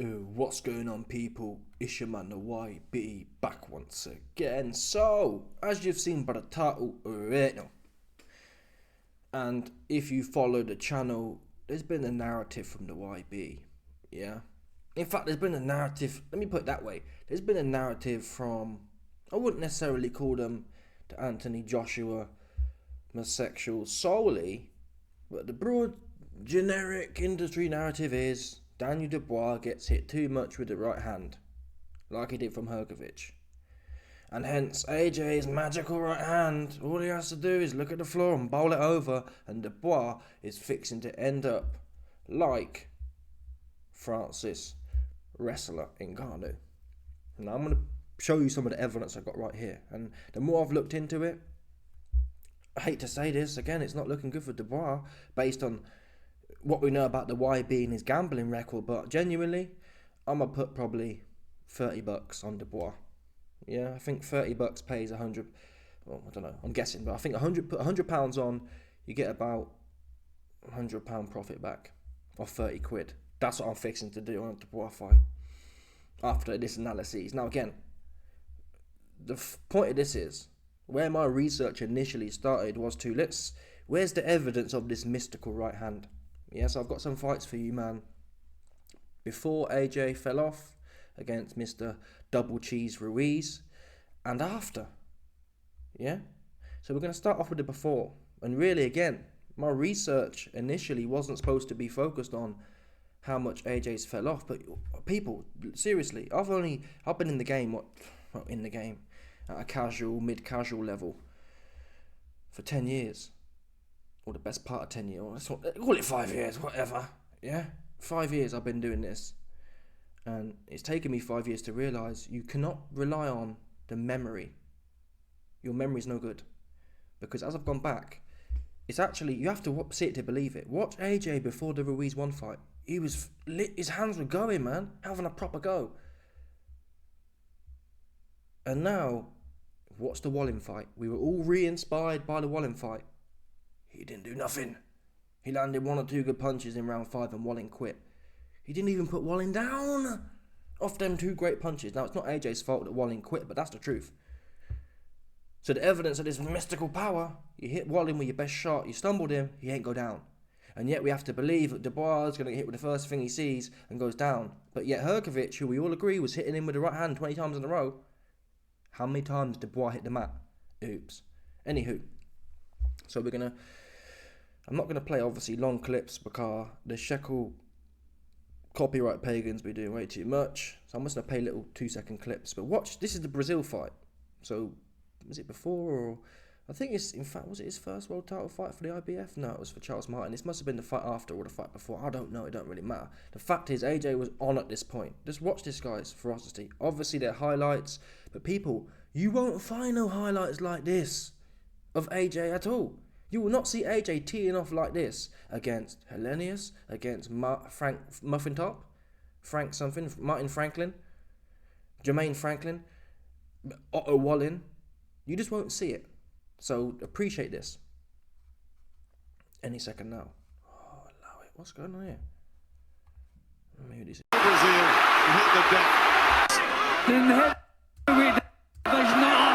What's going on, people? It's your man the YB back once again. So, as you've seen by the title right now, and if you follow the channel, there's been a narrative from the YB, yeah? In fact, there's been a narrative, let me put it that way, there's been a narrative from, I wouldn't necessarily call them the Anthony Joshua homosexuals solely, but the broad generic industry narrative is Daniel Dubois gets hit too much with the right hand, like he did from Hrgović. And hence, AJ's magical right hand, all he has to do is look at the floor and bowl it over, and Dubois is fixing to end up like Francis wrestler Ngannou. Now I'm going to show you some of the evidence I've got right here. And the more I've looked into it, I hate to say this, again, it's not looking good for Dubois based on what we know about the YB and his gambling record, but genuinely, I'm going to put probably $30 on Dubois. Yeah, I think $30 pays 100, well, I don't know, I'm guessing, but I think put £100 on, you get about £100 profit back, or 30 quid. That's what I'm fixing to do on a Dubois fight after this analysis. Now again, the point of this is, where my research initially started was to, where's the evidence of this mystical right hand? Yeah, so I've got some fights for you, man. Before AJ fell off against Mr. Double Cheese Ruiz, and after. Yeah? So we're going to start off with the before. And really, again, my research initially wasn't supposed to be focused on how much AJ's fell off. But people, seriously, I've been in the game, at a casual, mid-casual level for 10 years. Or the best part of 10 years, call it 5 years, whatever, yeah? 5 years I've been doing this. And it's taken me 5 years to realise you cannot rely on the memory. Your memory's no good. Because as I've gone back, it's actually, you have to see it to believe it. Watch AJ before the Ruiz 1 fight. He was lit, his hands were going, man, having a proper go. And now, watch the Wallin fight. We were all re-inspired by the Wallin fight. He didn't do nothing. He landed 1 or 2 good punches in round 5 and Wallin quit. He didn't even put Wallin down off them 2 great punches. Now, it's not AJ's fault that Wallin quit, but that's the truth. So the evidence of this mystical power, you hit Wallin with your best shot, you stumbled him, he ain't go down. And yet we have to believe that Dubois is going to get hit with the first thing he sees and goes down. But yet Hrgović, who we all agree was hitting him with the right hand 20 times in a row, how many times did Dubois hit the mat? Oops. Anywho, so I'm not going to play, obviously, long clips because the shekel copyright pagans be doing way too much. So I'm just going to play little 2-second clips. But watch, this is the Brazil fight. So, was it before or... I think it's, in fact, was it his first world title fight for the IBF? No, it was for Charles Martin. This must have been the fight after or the fight before. I don't know, it don't really matter. The fact is, AJ was on at this point. Just watch this guy's ferocity. Obviously, they're highlights. But people, you won't find no highlights like this of AJ at all. You will not see AJ teeing off like this against Helenius, against Frank Muffintop, Martin Franklin, Jermaine Franklin, Otto Wallin. You just won't see it. So appreciate this. Any second now. Oh, allow it. What's going on here? Maybe this is Brazil hit the deck. In the head. There's not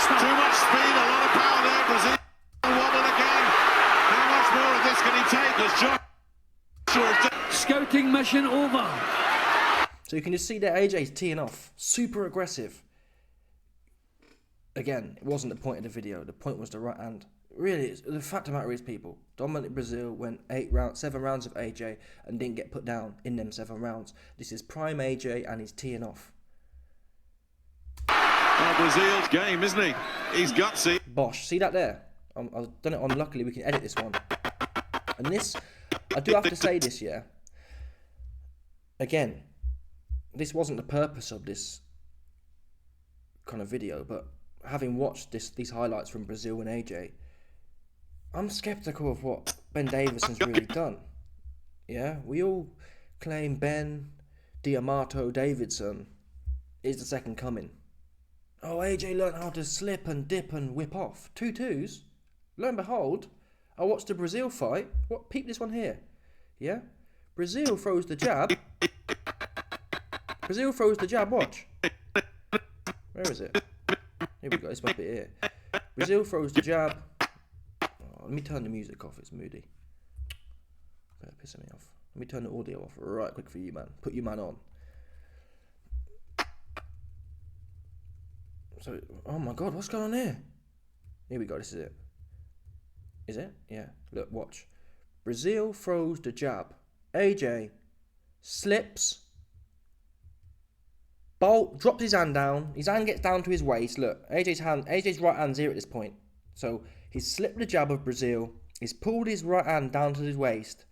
Too much speed, a lot of power there. Brazil wobble again. How much more of this can he take as Joshua? Scouting mission over. So you can just see that AJ's teeing off. Super aggressive. Again, it wasn't the point of the video. The point was the right hand. Really, the fact of the matter is, people, Dominic Brazil went 7 rounds of AJ and didn't get put down in them 7 rounds. This is prime AJ and he's teeing off. Well, Brazil's game, isn't he? He's gutsy. Bosh, see that there? I've done it on, luckily we can edit this one. And this, I do have to say this, yeah. Again, this wasn't the purpose of this kind of video, but having watched these highlights from Brazil and AJ, I'm sceptical of what Ben Davison's really done. Yeah, we all claim Ben Diamato Davidson is the second coming. Oh, AJ learned how to slip and dip and whip off. 2-2s. Lo and behold, I watched the Brazil fight. Peep this one here. Yeah? Brazil throws the jab. Brazil throws the jab, watch. Where is it? Here we go, this might be it. Brazil throws the jab. Oh, let me turn the music off, it's moody. They're pissing me off. Let me turn the audio off right quick for you, man. Put you, man, on. So, oh my God, what's going on here? Here we go, this is it. Is it? Yeah, look, watch. Brazil throws the jab. AJ slips. Bolt drops his hand down. His hand gets down to his waist. Look, AJ's right hand's here at this point. So he's slipped the jab of Brazil. He's pulled his right hand down to his waist,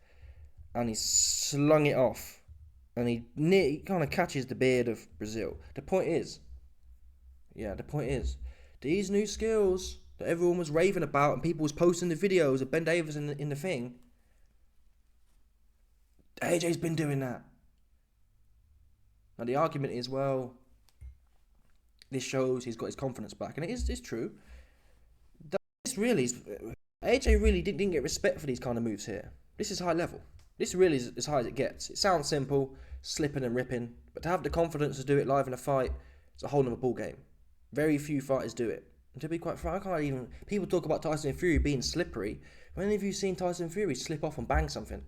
and he's slung it off. And he kind of catches the beard of Brazil. The point is, these new skills that everyone was raving about and people was posting the videos of Ben Davis in the thing. AJ's been doing that. Now the argument is, well, this shows he's got his confidence back, and it's true. This really is, AJ really didn't get respect for these kind of moves here. This is high level. This really is as high as it gets. It sounds simple, slipping and ripping, but to have the confidence to do it live in a fight, it's a whole nother ball game. Very few fighters do it. And to be quite frank, people talk about Tyson Fury being slippery. When have you seen Tyson Fury slip off and bang something?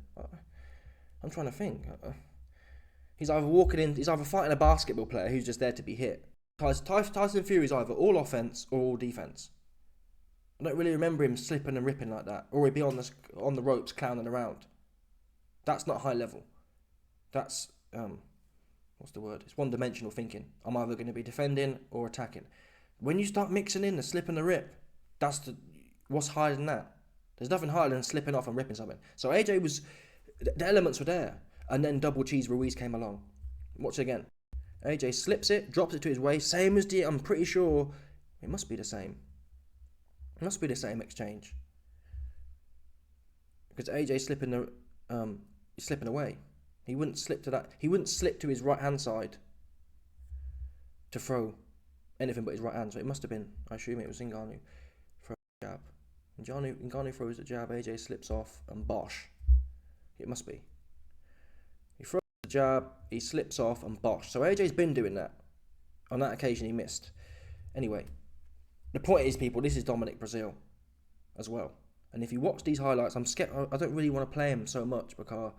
I'm trying to think. He's either fighting a basketball player who's just there to be hit. Tyson Fury is either all offense or all defense. I don't really remember him slipping and ripping like that, or he'd be on the ropes clowning around. That's not high level. That's what's the word? It's one-dimensional thinking. I'm either going to be defending or attacking. When you start mixing in the slip and the rip, what's higher than that? There's nothing higher than slipping off and ripping something. So AJ the elements were there, and then Double Cheese Ruiz came along. Watch it again. AJ slips it, drops it to his waist, same as I'm pretty sure it must be the same. It must be the same exchange. Because AJ he's slipping away. He wouldn't slip to that. He wouldn't slip to his right hand side to throw anything but his right hand. So it must have been, I assume it was Ngannou throw the jab. Ngannou throws the jab, AJ slips off, and bosh. It must be. He throws the jab, he slips off, and bosh. So AJ's been doing that. On that occasion, he missed. Anyway, the point is, people, this is Dominic Brazil as well. And if you watch these highlights, I'm scared. I don't really want to play him so much because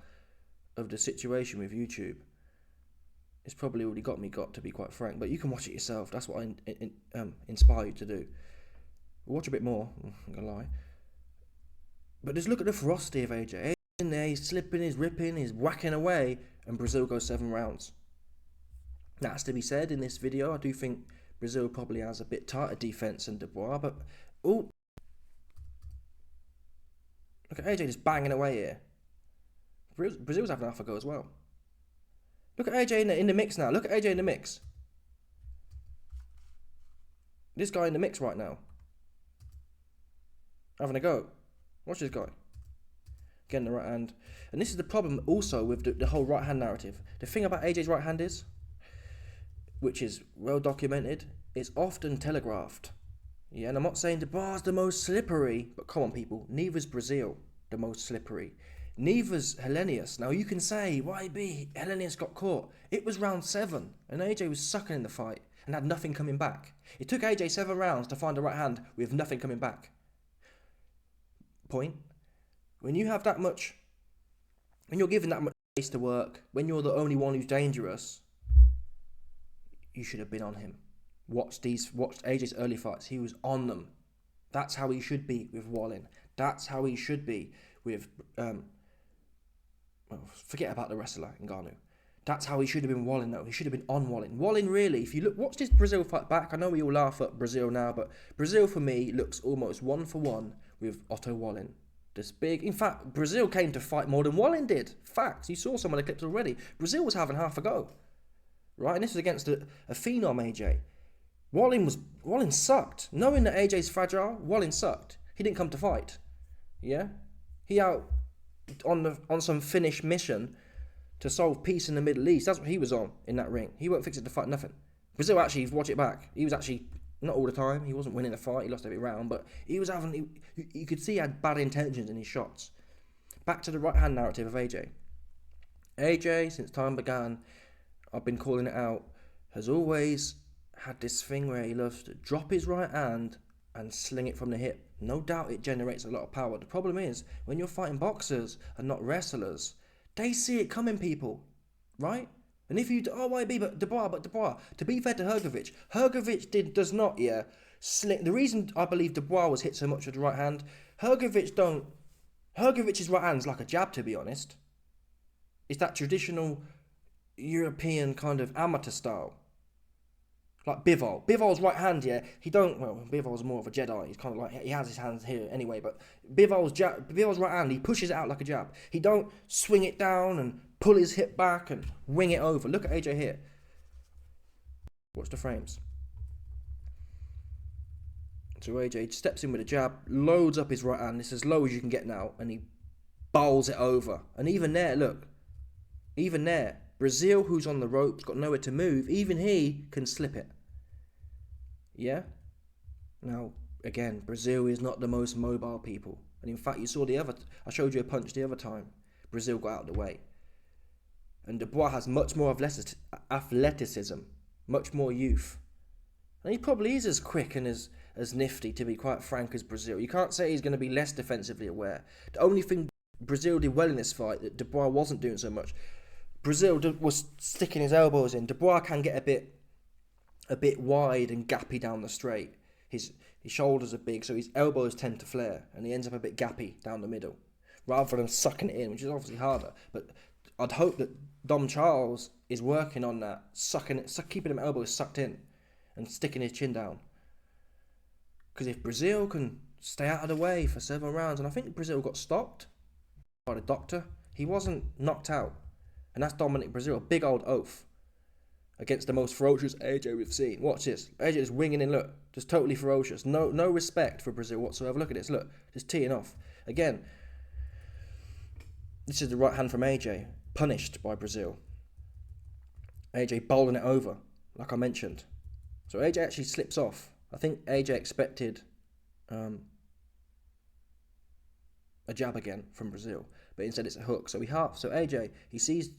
of the situation with YouTube. It's probably already got to be quite frank. But you can watch it yourself. That's what I inspire you to do. Watch a bit more. I'm not going to lie. But just look at the ferocity of AJ. In there, he's slipping, he's ripping, he's whacking away, and Brazil goes 7 rounds. That has to be said in this video. I do think Brazil probably has a bit tighter defense than Dubois, but look at AJ just banging away here. Brazil's having half a go as well. Look at AJ in the mix now. Look at AJ in the mix. This guy in the mix right now, having a go. Watch this guy. Getting the right hand. And this is the problem also with the whole right hand narrative. The thing about AJ's right hand is, which is well documented, it's often telegraphed. Yeah, and I'm not saying Dubois the most slippery, but come on people, neither's Brazil the most slippery. Neither's Helenius. Now you can say, why be Helenius got caught? It was round 7, and AJ was sucking in the fight and had nothing coming back. It took AJ 7 rounds to find the right hand with nothing coming back. Point. When you have that much, when you're given that much space to work, when you're the only one who's dangerous, you should have been on him. Watch AJ's early fights. He was on them. That's how he should be with Wallin. That's how he should be with, forget about the wrestler, Ngannou. That's how he should have been Wallin, though. He should have been on Wallin. Wallin, really, if you watch this Brazil fight back, I know we all laugh at Brazil now, but Brazil, for me, looks almost 1-for-1 with Otto Wallin. This big. In fact, Brazil came to fight more than Wallin did. Facts. You saw some of the clips already. Brazil was having half a go. Right? And this was against a phenom AJ. Wallin sucked. Knowing that AJ's fragile, Wallin sucked. He didn't come to fight. Yeah? He out on some Finnish mission to solve peace in the Middle East. That's what he was on in that ring. He weren't fixing to fight nothing. Brazil actually, watch it back. He was actually, not all the time, he wasn't winning the fight, he lost every round, but he was having, you could see he had bad intentions in his shots. Back to the right hand narrative of AJ. AJ, since time began, I've been calling it out, has always had this thing where he loves to drop his right hand and sling it from the hip. No doubt it generates a lot of power. The problem is, when you're fighting boxers and not wrestlers, they see it coming, people, right? And if you, YB, but Dubois, to be fair to Hrgovic does not, sling. The reason I believe Dubois was hit so much with the right hand, Hrgovic's right hand's like a jab, to be honest. It's that traditional European kind of amateur style. Like Bivol. Bivol's right hand, Bivol's more of a Jedi. He's kind of like, he has his hands here anyway, but Bivol's right hand, he pushes it out like a jab. He don't swing it down and pull his hip back and wing it over. Look at AJ here. Watch the frames. So AJ steps in with a jab, loads up his right hand. It's as low as you can get now, and he bowls it over. And even there, look. Even there, Brazil, who's on the ropes, got nowhere to move. Even he can slip it. Yeah? Now, again, Brazil is not the most mobile people. And in fact, you saw I showed you a punch the other time. Brazil got out of the way. And Dubois has much more athleticism, much more youth. And he probably is as quick and as nifty, to be quite frank, as Brazil. You can't say he's going to be less defensively aware. The only thing Brazil did well in this fight that Dubois wasn't doing so much, Brazil was sticking his elbows in. Dubois can get a bit wide and gappy down the straight. His shoulders are big, so his elbows tend to flare, and he ends up a bit gappy down the middle, rather than sucking it in, which is obviously harder. But I'd hope that Dom Charles is working on that, keeping his elbows sucked in, and sticking his chin down. Because if Brazil can stay out of the way for 7 rounds, and I think Brazil got stopped by the doctor, he wasn't knocked out. And that's Dominic Brazil, a big old oath against the most ferocious AJ we've seen. Watch this. AJ is winging in, look. Just totally ferocious. No respect for Brazil whatsoever. Look at this, look. Just teeing off. Again, this is the right hand from AJ, punished by Brazil. AJ bowling it over, like I mentioned. So AJ actually slips off. I think AJ expected a jab again from Brazil, but instead it's a hook. So AJ, he sees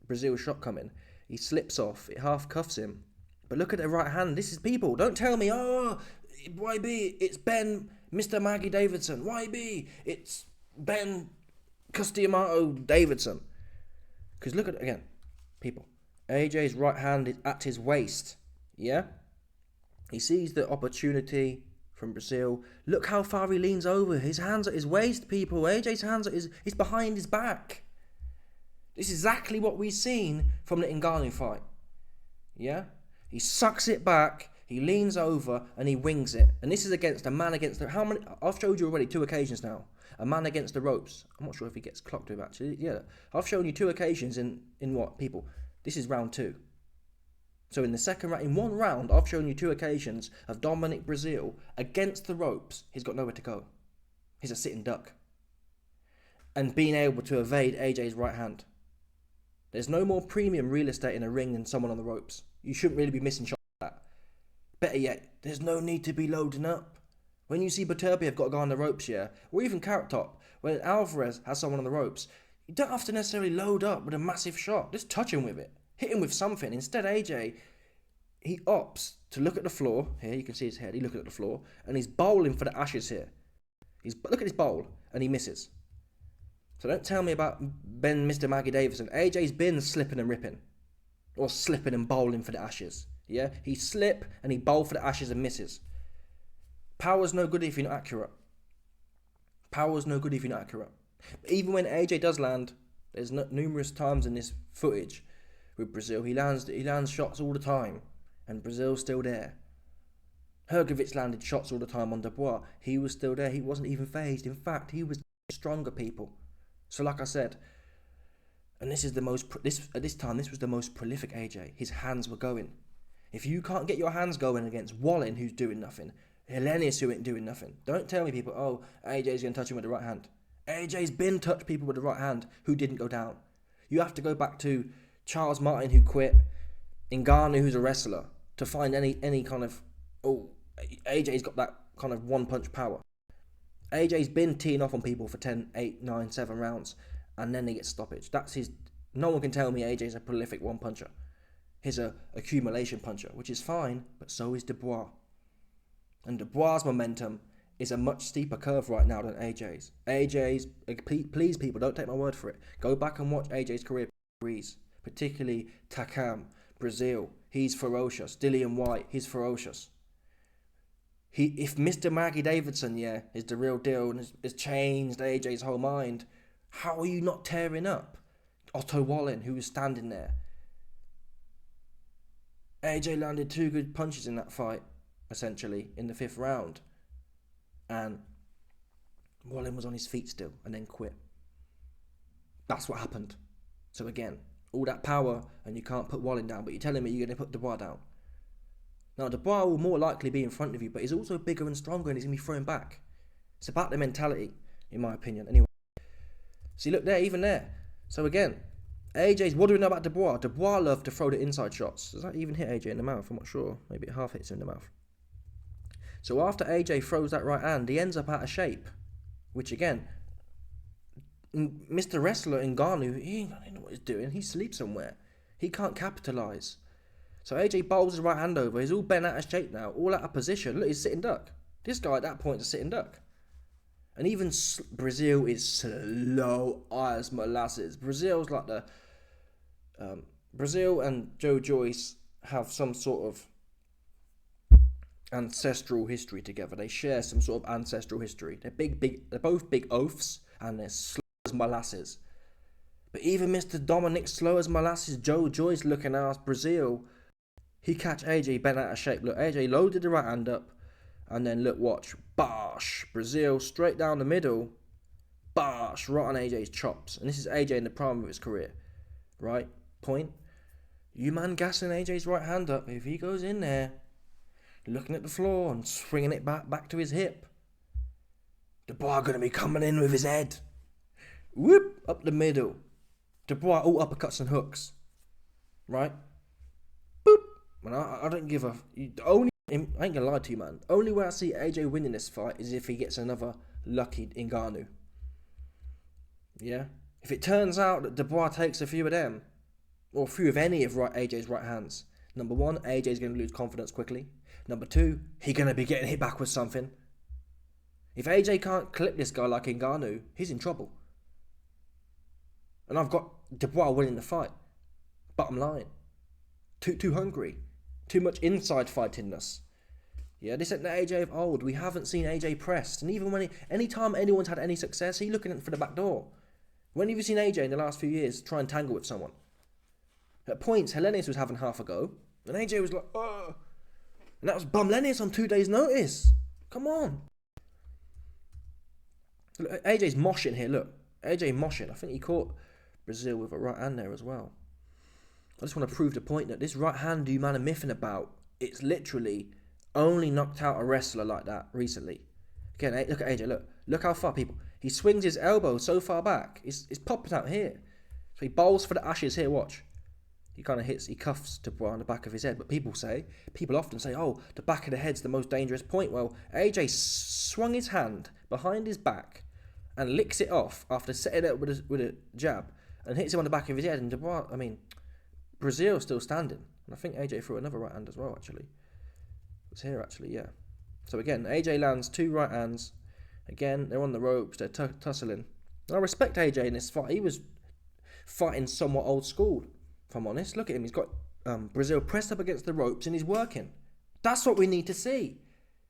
Brazil's shot coming. He slips off. It half cuffs him. But look at the right hand. This is people. Don't tell me, YB, it's Ben, Mr. Maggie Davidson. YB, it's Ben Custiamato Davidson. Because look at it again, people. AJ's right hand is at his waist. Yeah? He sees the opportunity from Brazil. Look how far he leans over. His hands at his waist, people. AJ's hands he's behind his back. This is exactly what we've seen from the Ngannou fight. Yeah? He sucks it back, he leans over, and he wings it. And this is against a man against how many? I've showed you already 2 occasions now. A man against the ropes. I'm not sure if he gets clocked with, actually. Yeah. I've shown you 2 occasions in what, people? This is round 2. So in the second round, in 1 round, I've shown you 2 occasions of Dominic Brazil against the ropes. He's got nowhere to go. He's a sitting duck. And being able to evade AJ's right hand. There's no more premium real estate in a ring than someone on the ropes. You shouldn't really be missing shots like that. Better yet, there's no need to be loading up. When you see Beterbiev got a guy on the ropes, or even Carrot Top, when Alvarez has someone on the ropes, you don't have to necessarily load up with a massive shot. Just touch him with it. Hit him with something. Instead, AJ, he opts to look at the floor. Here, you can see his head. He's looking at the floor. And he's bowling for the ashes here. Look at his bowl. And he misses. So don't tell me about Ben, Mr. Maggie Davidson. AJ's been slipping and ripping. Or slipping and bowling for the ashes. Yeah? He slip and he bowl for the ashes and misses. Power's no good if you're not accurate. Power's no good if you're not accurate. Even when AJ does land, there's numerous times in this footage with Brazil, he lands shots all the time. And Brazil's still there. Hrgovic landed shots all the time on Dubois. He was still there. He wasn't even phased. In fact, he was stronger, people. So like I said, and this is the most, at this time, this was the most prolific AJ. His hands were going. If you can't get your hands going against Wallin, who's doing nothing, Helenius, who ain't doing nothing, don't tell me, people, AJ's going to touch him with the right hand. AJ's been touched people with the right hand who didn't go down. You have to go back to Charles Martin, who quit, Ngannou, who's a wrestler, to find any kind of, AJ's got that kind of one-punch power. AJ's been teeing off on people for 10, 8, 9, 7 rounds, and then he gets stoppage. That's his. No one can tell me AJ's a prolific one puncher. He's a accumulation puncher, which is fine, but so is Dubois. And Dubois' momentum is a much steeper curve right now than AJ's. Please people, don't take my word for it. Go back and watch AJ's career, particularly Takam, Brazil. He's ferocious. Dillian White, he's ferocious. If Mr. Maggie Davidson, is the real deal and has changed AJ's whole mind, how are you not tearing up Otto Wallin, who was standing there? AJ landed 2 good punches in that fight, essentially, in the 5th round. And Wallin was on his feet still and then quit. That's what happened. So again, all that power and you can't put Wallin down, but you're telling me you're going to put Dubois down. Now, Dubois will more likely be in front of you, but he's also bigger and stronger and he's going to be throwing back. It's about the mentality, in my opinion. Anyway, see, look there, even there. So again, AJ's, what do we know about Dubois? Dubois loved to throw the inside shots. Does that even hit AJ in the mouth? I'm not sure. Maybe it half hits him in the mouth. So after AJ throws that right hand, he ends up out of shape. Which again, Mr. Wrestler Ngannou, he doesn't know what he's doing. He's asleep somewhere. He can't capitalise. So AJ bowls his right hand over. He's all bent out of shape now, all out of position. Look, he's sitting duck. This guy at that point is a sitting duck. And even Brazil is slow as molasses. Brazil's like the... Brazil and Joe Joyce have some sort of ancestral history together. They share some sort of ancestral history. They're both big oafs, and they're slow as molasses. But even Mr. Dominic Slow as molasses, Joe Joyce looking ass Brazil, he catch AJ bent out of shape. Look, AJ loaded the right hand up, and then look, watch, bosh, Brazil straight down the middle, bosh, right on AJ's chops. And this is AJ in the prime of his career, right? Point. You man gassing AJ's right hand up. If he goes in there, looking at the floor and swinging it back to his hip, Dubois gonna be coming in with his head. Whoop, up the middle. Dubois all uppercuts and hooks, right? Boop. Man, I don't give a... I ain't gonna lie to you, man. Only way I see AJ winning this fight is if he gets another lucky Ngannou. Yeah? If it turns out that Dubois takes a few of them, or a few of any of AJ's right hands, number one, AJ's going to lose confidence quickly. Number two, he's going to be getting hit back with something. If AJ can't clip this guy like Ngannou, he's in trouble. And I've got Dubois winning the fight. Bottom line. Too hungry. Too much inside fightingness. Yeah, this ain't the AJ of old. We haven't seen AJ pressed. And even when anytime anyone's had any success, he's looking for the back door. When have you seen AJ in the last few years try and tangle with someone? At points, Helenius was having half a go. And AJ was like, oh. And that was Bumlenius on 2 days' notice. Come on. Look, AJ's moshing here, look. AJ moshing. I think he caught Brazil with a right hand there as well. I just want to prove the point that this right hand you man are miffing about, it's literally only knocked out a wrestler like that recently. Again, look at AJ, look how far, people. He swings his elbow so far back, it's popping out here. So he bowls for the ashes here, watch. He kind of he cuffs Dubois on the back of his head. But people often say, oh, the back of the head's the most dangerous point. Well, AJ swung his hand behind his back and licks it off after setting it up with a jab and hits him on the back of his head. And Dubois, Brazil's still standing. And I think AJ threw another right hand as well, actually. It's here, actually, yeah. So again, AJ lands 2 right hands. Again, they're on the ropes, they're tussling. And I respect AJ in this fight. He was fighting somewhat old school, if I'm honest. Look at him, he's got Brazil pressed up against the ropes and he's working. That's what we need to see.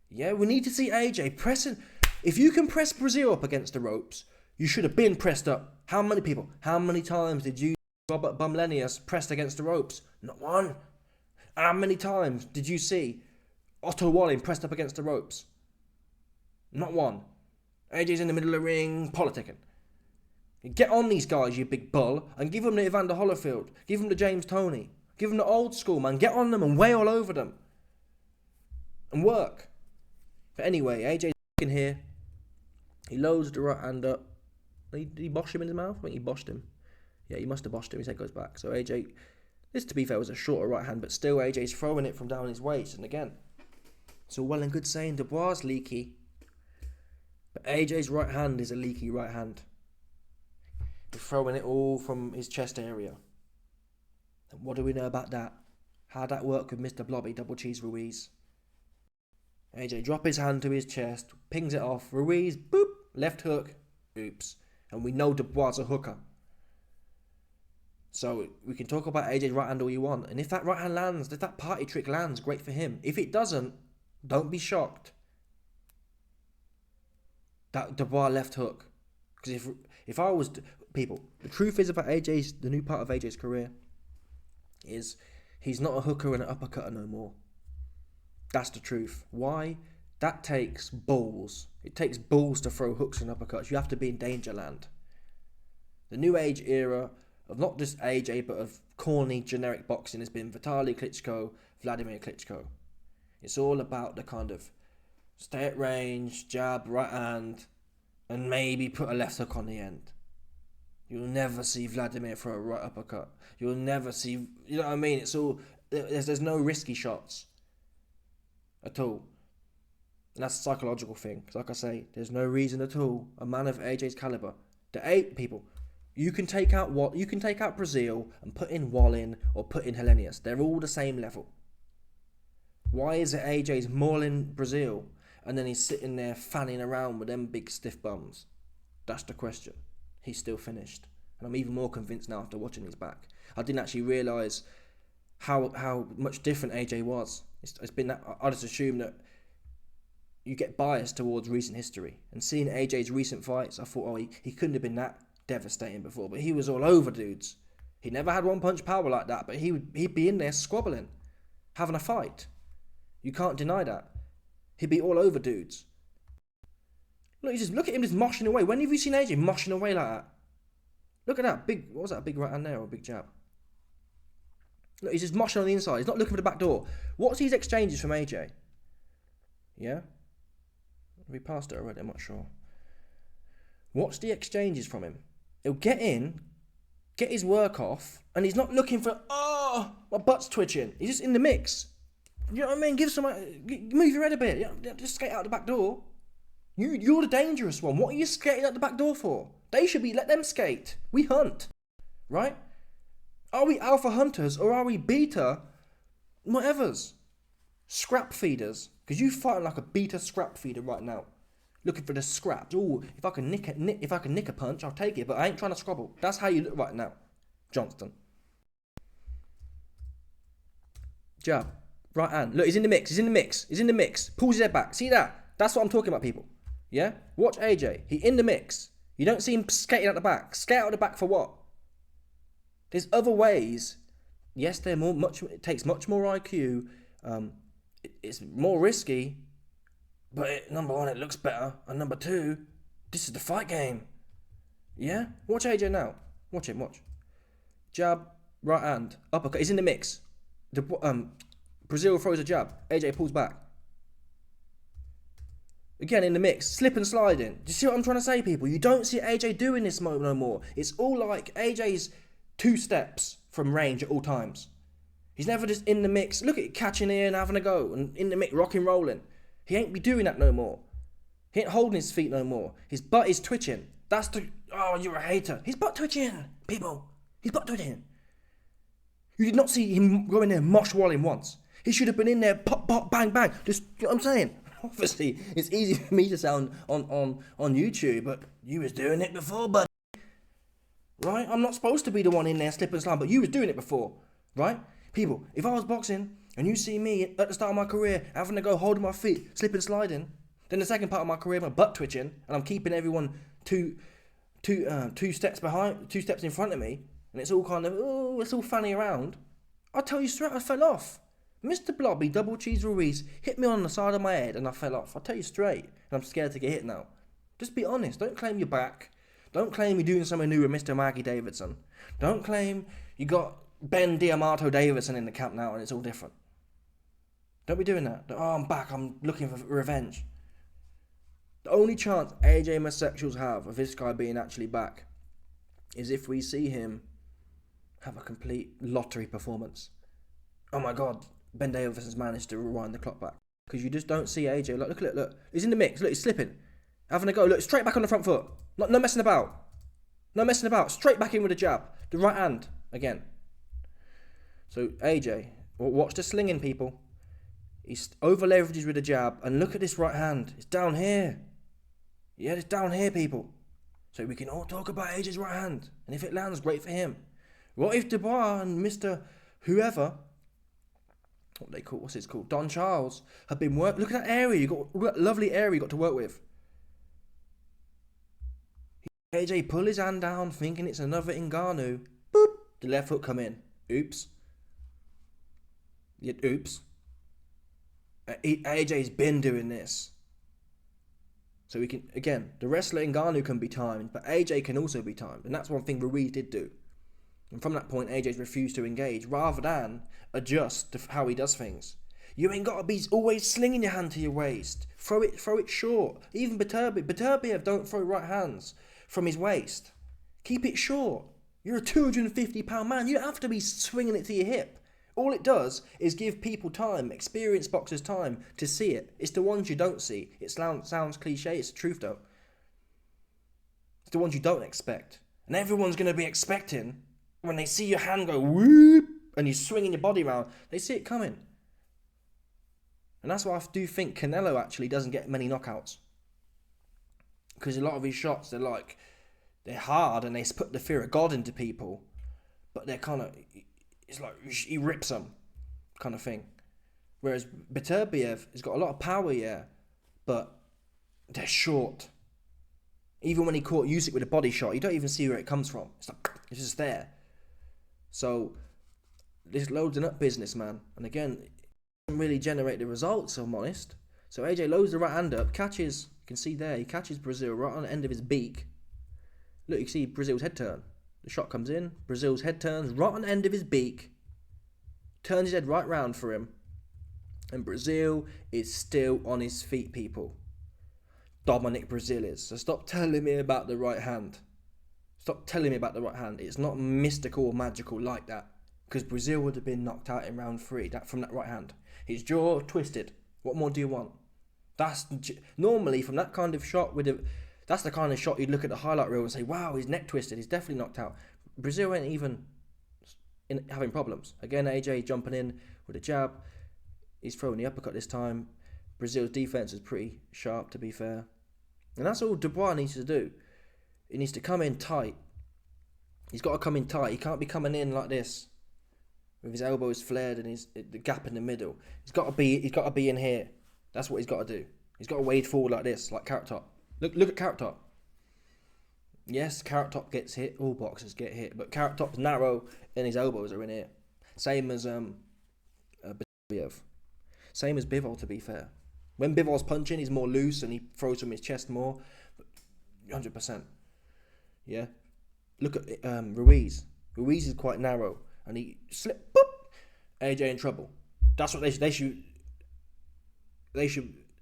Yeah, we need to see AJ pressing. If you can press Brazil up against the ropes, you should have been pressed up. How many times did you Robert Bumlenius pressed against the ropes? Not one. How many times did you see Otto Wallin pressed up against the ropes? Not one. AJ's in the middle of the ring, politicking. Get on these guys, you big bull, and give them the Evander Holyfield. Give them the James Toney. Give them the old school, man. Get on them and weigh all over them. And work. But anyway, AJ's in here. He loads the right hand up. Did he bosh him in his mouth? I think he boshed him. Yeah, he must have boshed him. His head goes back. So AJ, this to be fair was a shorter right hand, but still AJ's throwing it from down his waist. And again, it's all well and good saying Dubois leaky, but AJ's right hand is a leaky right hand. He's throwing it all from his chest area. And what do we know about that? How'd that work with Mr. Blobby Double Cheese Ruiz? AJ drop his hand to his chest, pings it off. Ruiz, boop, left hook, oops. And we know Dubois a hooker. So we can talk about AJ's right hand all you want. And if that right hand lands, if that party trick lands, great for him. If it doesn't, don't be shocked. That Dubois left hook. Because if I was... People, the truth is about AJ's... The new part of AJ's career is he's not a hooker and an uppercutter no more. That's the truth. Why? That takes balls. It takes balls to throw hooks and uppercuts. You have to be in danger land. The new age era of not just AJ, but of corny, generic boxing has been Vitaly Klitschko, Vladimir Klitschko. It's all about the kind of stay at range, jab, right hand, and maybe put a left hook on the end. You'll never see Vladimir throw a right uppercut. You'll never see, you know what I mean? It's all, there's no risky shots at all. And that's a psychological thing. Because like I say, there's no reason at all, a man of AJ's caliber, the 8 people, you can take out Brazil and put in Wallin or put in Helenius. They're all the same level. Why is it AJ's mauling Brazil and then he's sitting there fanning around with them big stiff bums? That's the question. He's still finished. And I'm even more convinced now after watching his back. I didn't actually realise how much different AJ was. It's been that, I just assume that you get biased towards recent history. And seeing AJ's recent fights, I thought, he couldn't have been that devastating before. But he was all over dudes. He never had one punch power like that, but he'd be in there squabbling, having a fight. You can't deny that. He'd be all over dudes. Look at him just moshing away. When have you seen AJ moshing away like that? Look at that big, what was that, a big right hand there or a big jab? Look, he's just moshing on the inside. He's not looking for the back door. What's these exchanges from AJ? Yeah? We passed it already, I'm not sure. What's the exchanges from him? He'll get in, get his work off, and he's not looking for, my butt's twitching. He's just in the mix. You know what I mean? Move your head a bit. Just skate out the back door. You're the dangerous one. What are you skating out the back door for? They should let them skate. We hunt. Right? Are we alpha hunters or are we beta whatevers? Scrap feeders. Because you fighting like a beta scrap feeder right now. Looking for the scraps. Ooh, if I can nick a punch, I'll take it, but I ain't trying to scrabble. That's how you look right now. Johnston. Jab. Right hand. Look, he's in the mix. Pulls his head back. See that? That's what I'm talking about, people. Yeah? Watch AJ. He in the mix. You don't see him skating out the back. Skate out the back for what? There's other ways. Yes, it takes much more IQ. It's more risky. But number one, it looks better. And number two, this is the fight game. Yeah? Watch AJ now. Watch him, watch. Jab, right hand, uppercut. He's in the mix. Brazil throws a jab. AJ pulls back. Again in the mix, slip and sliding. Do you see what I'm trying to say, people? You don't see AJ doing this no more. It's all like AJ's 2 steps from range at all times. He's never just in the mix. Look at it, catching in, having a go, and in the mix, rocking, rolling. He ain't be doing that no more. He ain't holding his feet no more. His butt is twitching. You're a hater. His butt twitching, people. His butt twitching. You did not see him go in there mosh walling once. He should have been in there pop, pop, bang, bang. Just, you know what I'm saying? Obviously, it's easy for me to sound on YouTube, but you was doing it before, buddy. Right? I'm not supposed to be the one in there slip and slide, but you was doing it before. Right? People, if I was boxing and you see me at the start of my career having to go holding my feet, slip and sliding, then the second part of my career, my butt twitching, and I'm keeping everyone two steps behind, 2 steps in front of me, and it's all kind of, it's all fanny around, I'll tell you straight, I fell off. Mr. Blobby Double Cheese Ruiz hit me on the side of my head and I fell off. I'll tell you straight, and I'm scared to get hit now. Just be honest. Don't claim you're back. Don't claim you're doing something new with Mr. Maggie Davidson. Don't claim you got Ben Diamato Davidson in the camp now and it's all different. Don't be doing that. I'm back. I'm looking for revenge. The only chance AJ homosexuals have of this guy being actually back is if we see him have a complete lottery performance. Oh my God. Ben Davidson's managed to rewind the clock back. Because you just don't see AJ. Look. He's in the mix. Look, he's slipping. Having a go. Look, straight back on the front foot. No messing about. No messing about. Straight back in with a jab. The right hand again. So AJ, watch the slinging, people. He's over leverages with a jab, and look at this right hand. It's down here. Yeah, it's down here, people. So we can all talk about AJ's right hand, and if it lands, great for him. What if Dubois and Mr. Whoever, what's it called, Don Charles, have been work? Look at that area. You got lovely area you got to work with. AJ pull his hand down, thinking it's another Ngannou. Boop. The left hook come in. Oops. Yeah, oops. AJ's been doing this. So we can, again, the wrestler Ngannou can be timed, but AJ can also be timed. And that's one thing Ruiz did do. And from that point, AJ's refused to engage rather than adjust to how he does things. You ain't got to be always slinging your hand to your waist. Throw it short. Even Beterbiev don't throw right hands from his waist. Keep it short. You're a 250-pound man. You don't have to be swinging it to your hip. All it does is give people time, experienced boxers time, to see it. It's the ones you don't see. It sounds cliche, it's the truth though. It's the ones you don't expect. And everyone's going to be expecting, when they see your hand go whoop, and you're swinging your body around, they see it coming. And that's why I do think Canelo actually doesn't get many knockouts. Because a lot of his shots, they're hard and they put the fear of God into people. But they're kind of, it's like he rips them kind of thing. Whereas Beterbiev has got a lot of power, yeah, but they're short. Even when he caught Usyk with a body shot, you don't even see where it comes from. It's just there. So this loading up business, man. And again, it doesn't really generate the results, if I'm honest. So AJ loads the right hand up, catches, you can see there, he catches Brazil right on the end of his beak. Look, you can see Brazil's head turn. The shot comes in, Brazil's head turns right on the end of his beak, turns his head right round for him, and Brazil is still on his feet, people. Dominic Brazil is. So stop telling me about the right hand. Stop telling me about the right hand. It's not mystical or magical like that. Because Brazil would have been knocked out in round 3 from that right hand. His jaw twisted. What more do you want? That's normally from that kind of shot that's the kind of shot you'd look at the highlight reel and say, wow, his neck twisted. He's definitely knocked out. Brazil ain't even having problems. Again, AJ jumping in with a jab. He's throwing the uppercut this time. Brazil's defense is pretty sharp, to be fair. And that's all Dubois needs to do. He needs to come in tight. He's got to come in tight. He can't be coming in like this with his elbows flared and the gap in the middle. He's got to be in here. That's what he's got to do. He's got to wade forward like this, like Carrot Top. Look at Carrot Top. Yes, Carrot Top gets hit. All boxers get hit, but Carrot Top's narrow and his elbows are in here. Same as Bivol. Same as Bivol, to be fair. When Bivol's punching, he's more loose and he throws from his chest more. 100%. Yeah. Look at Ruiz. Ruiz is quite narrow and he slipped. Boop. AJ in trouble. That's what they should.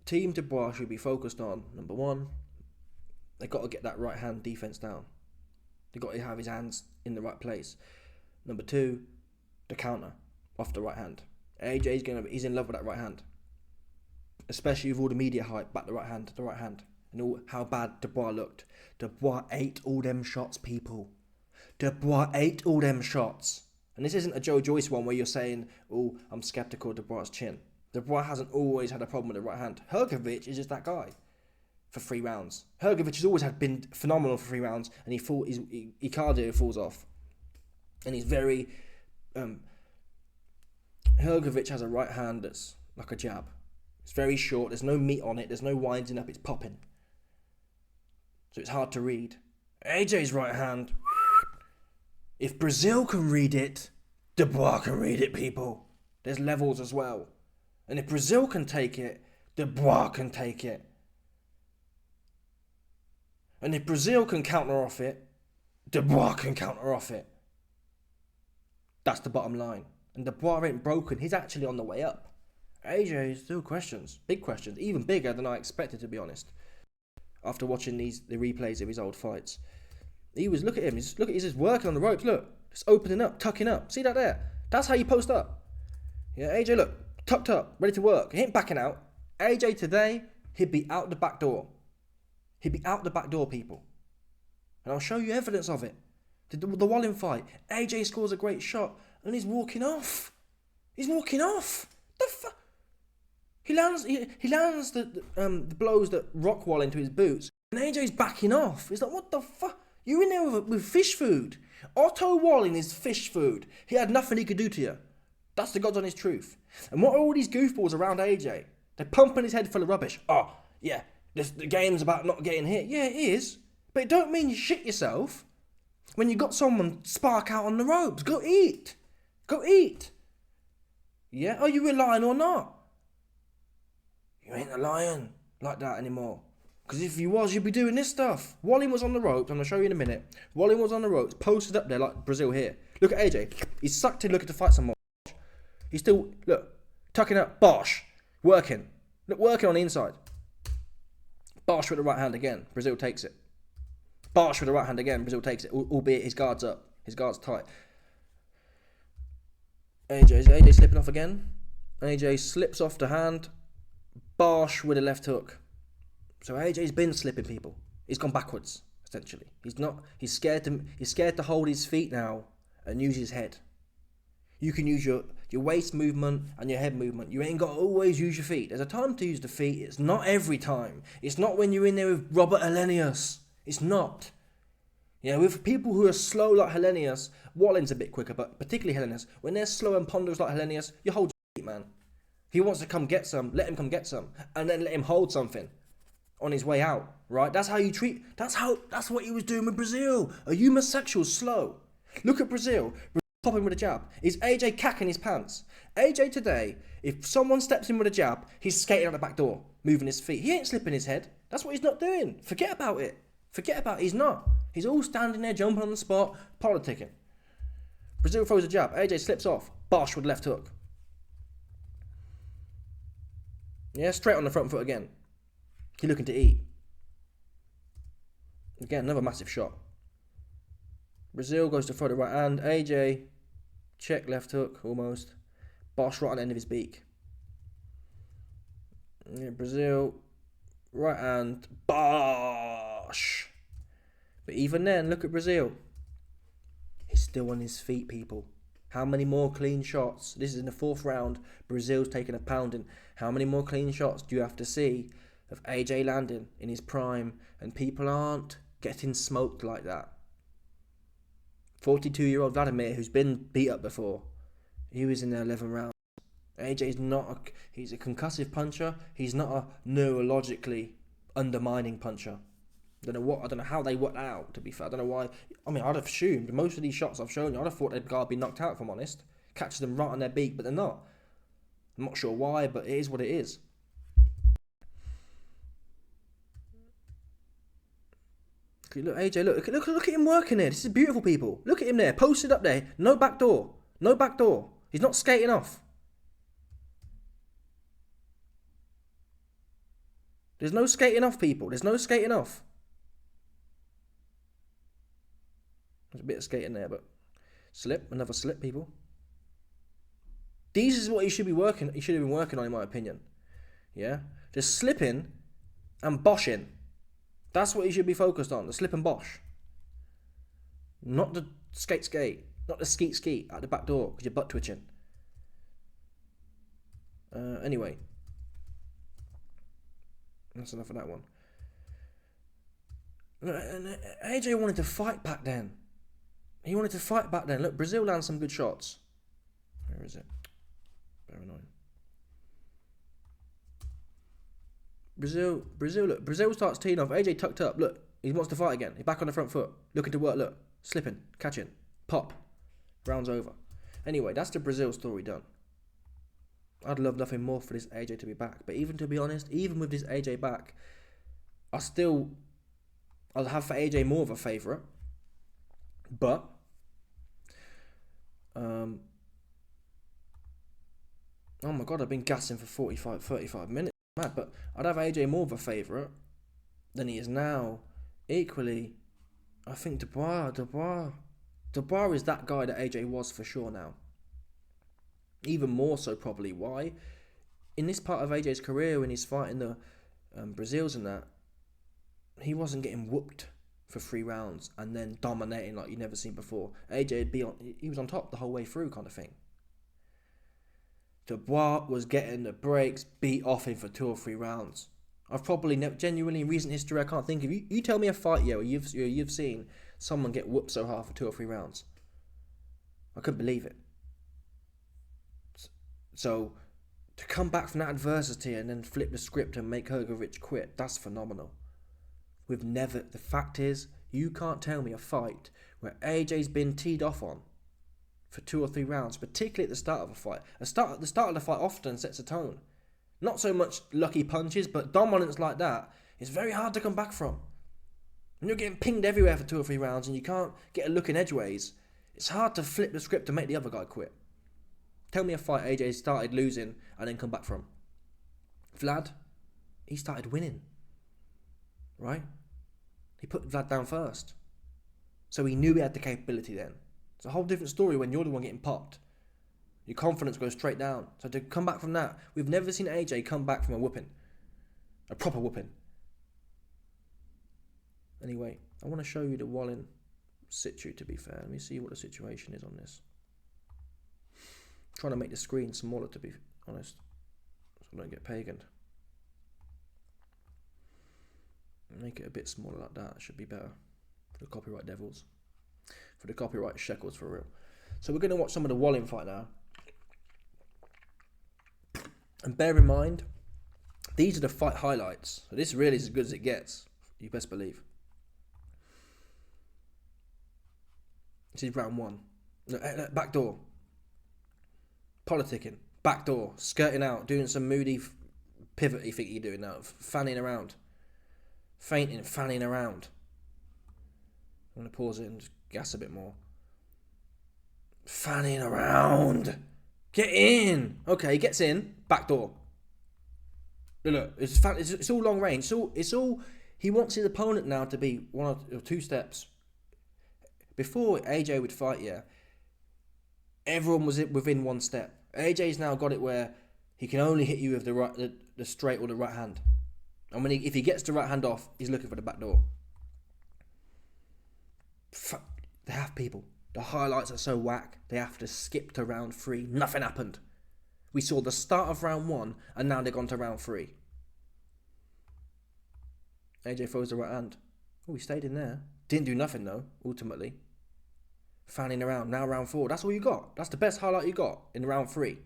Team Dubois should be focused on. Number 1, they got to get that right hand defense down. They got to have his hands in the right place. Number 2, the counter off the right hand. He's in love with that right hand, especially with all the media hype about the right hand, and all how bad Dubois looked. Dubois ate all them shots, people. Dubois ate all them shots. And this isn't a Joe Joyce one where you're saying, oh, I'm skeptical of Dubois' chin. Dubois hasn't always had a problem with the right hand. Hrgović is just that guy for 3 rounds. Hrgović has always been phenomenal for 3 rounds, and he cardio falls off. And he's very... Hrgović has a right hand that's like a jab. It's very short, there's no meat on it, there's no winding up, it's popping. So it's hard to read. AJ's right hand, if Brazil can read it, Dubois can read it, people. There's levels as well. And if Brazil can take it, Dubois can take it. And if Brazil can counter off it, Dubois can counter off it. That's the bottom line. And Dubois ain't broken, he's actually on the way up. AJ still questions, big questions, even bigger than I expected, to be honest. After watching the replays of his old fights, look at him, he's just working on the ropes. Look, just opening up, tucking up. See that there? That's how you post up. Yeah, AJ, look, tucked up, ready to work. He ain't backing out. AJ today, he'd be out the back door. He'd be out the back door, people. And I'll show you evidence of it. The Wallin fight. AJ scores a great shot and he's walking off. He's walking off. The fuck? He lands the blows that rock Wall into his boots, and AJ's backing off. He's like, what the fuck? You're in there with fish food. Otto Wallin is fish food. He had nothing he could do to you. That's the God's honest truth. And what are all these goofballs around AJ? They're pumping his head full of rubbish. Oh, yeah, the game's about not getting hit. Yeah, it is. But it don't mean you shit yourself when you got someone spark out on the ropes. Go eat. Go eat. Yeah, are you a lion or not? You ain't a lion like that anymore. Because if you was, you'd be doing this stuff. Wallin was on the ropes. I'm going to show you in a minute. Wallin was on the ropes, posted up there like Brazil here. Look at AJ. He's sucked in looking to fight some more. He's still, look, tucking up. Bosh. Working. Look, working on the inside. Bosh with the right hand again. Brazil takes it. Bosh with the right hand again. Brazil takes it. Albeit his guard's up. His guard's tight. AJ slipping off again. AJ slips off the hand. Bosh with a left hook. So AJ's been slipping people. He's gone backwards, essentially. He's scared to hold his feet now and use his head. You can use your waist movement and your head movement. You ain't got to always use your feet. There's a time to use the feet. It's not every time. It's not when you're in there with Robert Helenius. It's not. You know, with people who are slow like Helenius, Wallin's a bit quicker, but particularly Helenius, when they're slow and ponderous like Helenius, you hold your feet, man. He wants to come get some, let him come get some, and then let him hold something on his way out, right? That's how you treat, that's what he was doing with Brazil. A homosexual slow. Look at Brazil. Popping with a jab. Is AJ cacking his pants? AJ today, if someone steps in with a jab, he's skating out the back door, moving his feet. He ain't slipping his head. That's what he's not doing. Forget about it. He's not. He's all standing there, jumping on the spot, politicking. Brazil throws a jab. AJ slips off. Bosh with left hook. Yeah, straight on the front foot again. He's looking to eat. Again, another massive shot. Brazil goes to throw the right hand. AJ, check left hook, almost. Bosh right on the end of his beak. Yeah, Brazil, right hand, Bosh. But even then, look at Brazil. He's still on his feet, people. How many more clean shots? This is in the 4th round. Brazil's taking a pounding. How many more clean shots do you have to see of AJ landing in his prime? And people aren't getting smoked like that. 42-year-old Vladimir, who's been beat up before, he was in the 11 rounds. AJ's not he's a concussive puncher. He's not a neurologically undermining puncher. I don't know how they worked out, to be fair. I don't know why. I mean, I'd have assumed most of these shots I've shown you, I'd have thought they'd be knocked out, if I'm honest. Catches them right on their beak, but they're not. I'm not sure why, but it is what it is. Look, AJ, look at him working there. This is beautiful, people. Look at him there, posted up there. No back door. No back door. He's not skating off. There's no skating off, people. There's no skating off. There's a bit of skating there, but slip, another slip, people. This is what he should be working. He should have been working on, in my opinion. Yeah, just slipping and boshing. That's what he should be focused on. The slip and bosh, not the skate, not the skeet at the back door because you're butt twitching. Anyway, that's enough of that one. And AJ wanted to fight back then. He wanted to fight back then. Look, Brazil lands some good shots. Where is it? Very annoying. Brazil, look. Brazil starts teeing off. AJ tucked up. Look, he wants to fight again. He's back on the front foot. Looking to work, look. Slipping, catching, pop. Round's over. Anyway, that's the Brazil story done. I'd love nothing more for this AJ to be back. But even to be honest, even with this AJ back, I'll have for AJ more of a favourite. But oh my god, I've been gassing for 35 minutes. Mad, but I'd have AJ more of a favourite than he is now. Equally, I think Dubois is that guy that AJ was for sure now. Even more so probably. Why? In this part of AJ's career when he's fighting the Brazils and that, he wasn't getting whooped for 3 rounds and then dominating like you've never seen before. He was on top the whole way through kind of thing. Dubois was getting the brakes beat off him for 2 or 3 rounds. I've probably never, genuinely in recent history, I can't think of you tell me a fight where you've seen someone get whooped so hard for 2 or 3 rounds. I couldn't believe it. So to come back from that adversity and then flip the script and make Hrgović quit, that's phenomenal. The fact is, you can't tell me a fight where AJ's been teed off on for 2 or 3 rounds, particularly at the start of a fight. The start of the fight often sets a tone. Not so much lucky punches, but dominance like that is very hard to come back from. When you're getting pinged everywhere for 2 or 3 rounds and you can't get a look in edgeways, it's hard to flip the script and make the other guy quit. Tell me a fight AJ started losing and then come back from. Vlad, he started winning. Right? He put Vlad down first. So he knew he had the capability then. It's a whole different story when you're the one getting popped. Your confidence goes straight down. So to come back from that, we've never seen AJ come back from a whooping. A proper whooping. Anyway, I want to show you the Wallin situ, to be fair. Let me see what the situation is on this. I'm trying to make the screen smaller, to be honest, so I don't get paganed. Make it a bit smaller like that. It should be better for the copyright devils. For the copyright shekels, for real. So we're going to watch some of the Wallin fight now. And bear in mind, these are the fight highlights. So this really is as good as it gets. You best believe. This is round 1. Back door. Politicking. Back door. Skirting out. Doing some moody pivot you think you're doing now. Fanning around. Fainting. Fanning around. I'm going to pause it and just gas a bit more. Fanning around. Get in. Okay, he gets in. Back door. Look, it's all long range. It's all. He wants his opponent now to be 1 or 2 steps. Before AJ would fight, everyone was within 1 step. AJ's now got it where he can only hit you with the straight or the right hand. And if he gets the right hand off, he's looking for the back door. They have people. The highlights are so whack, they have to skip to round 3. Nothing happened. We saw the start of round 1, and now they've gone to round 3. AJ throws the right hand. Oh, he stayed in there. Didn't do nothing, though, ultimately. Fanning around. Now round 4. That's all you got. That's the best highlight you got in round 3.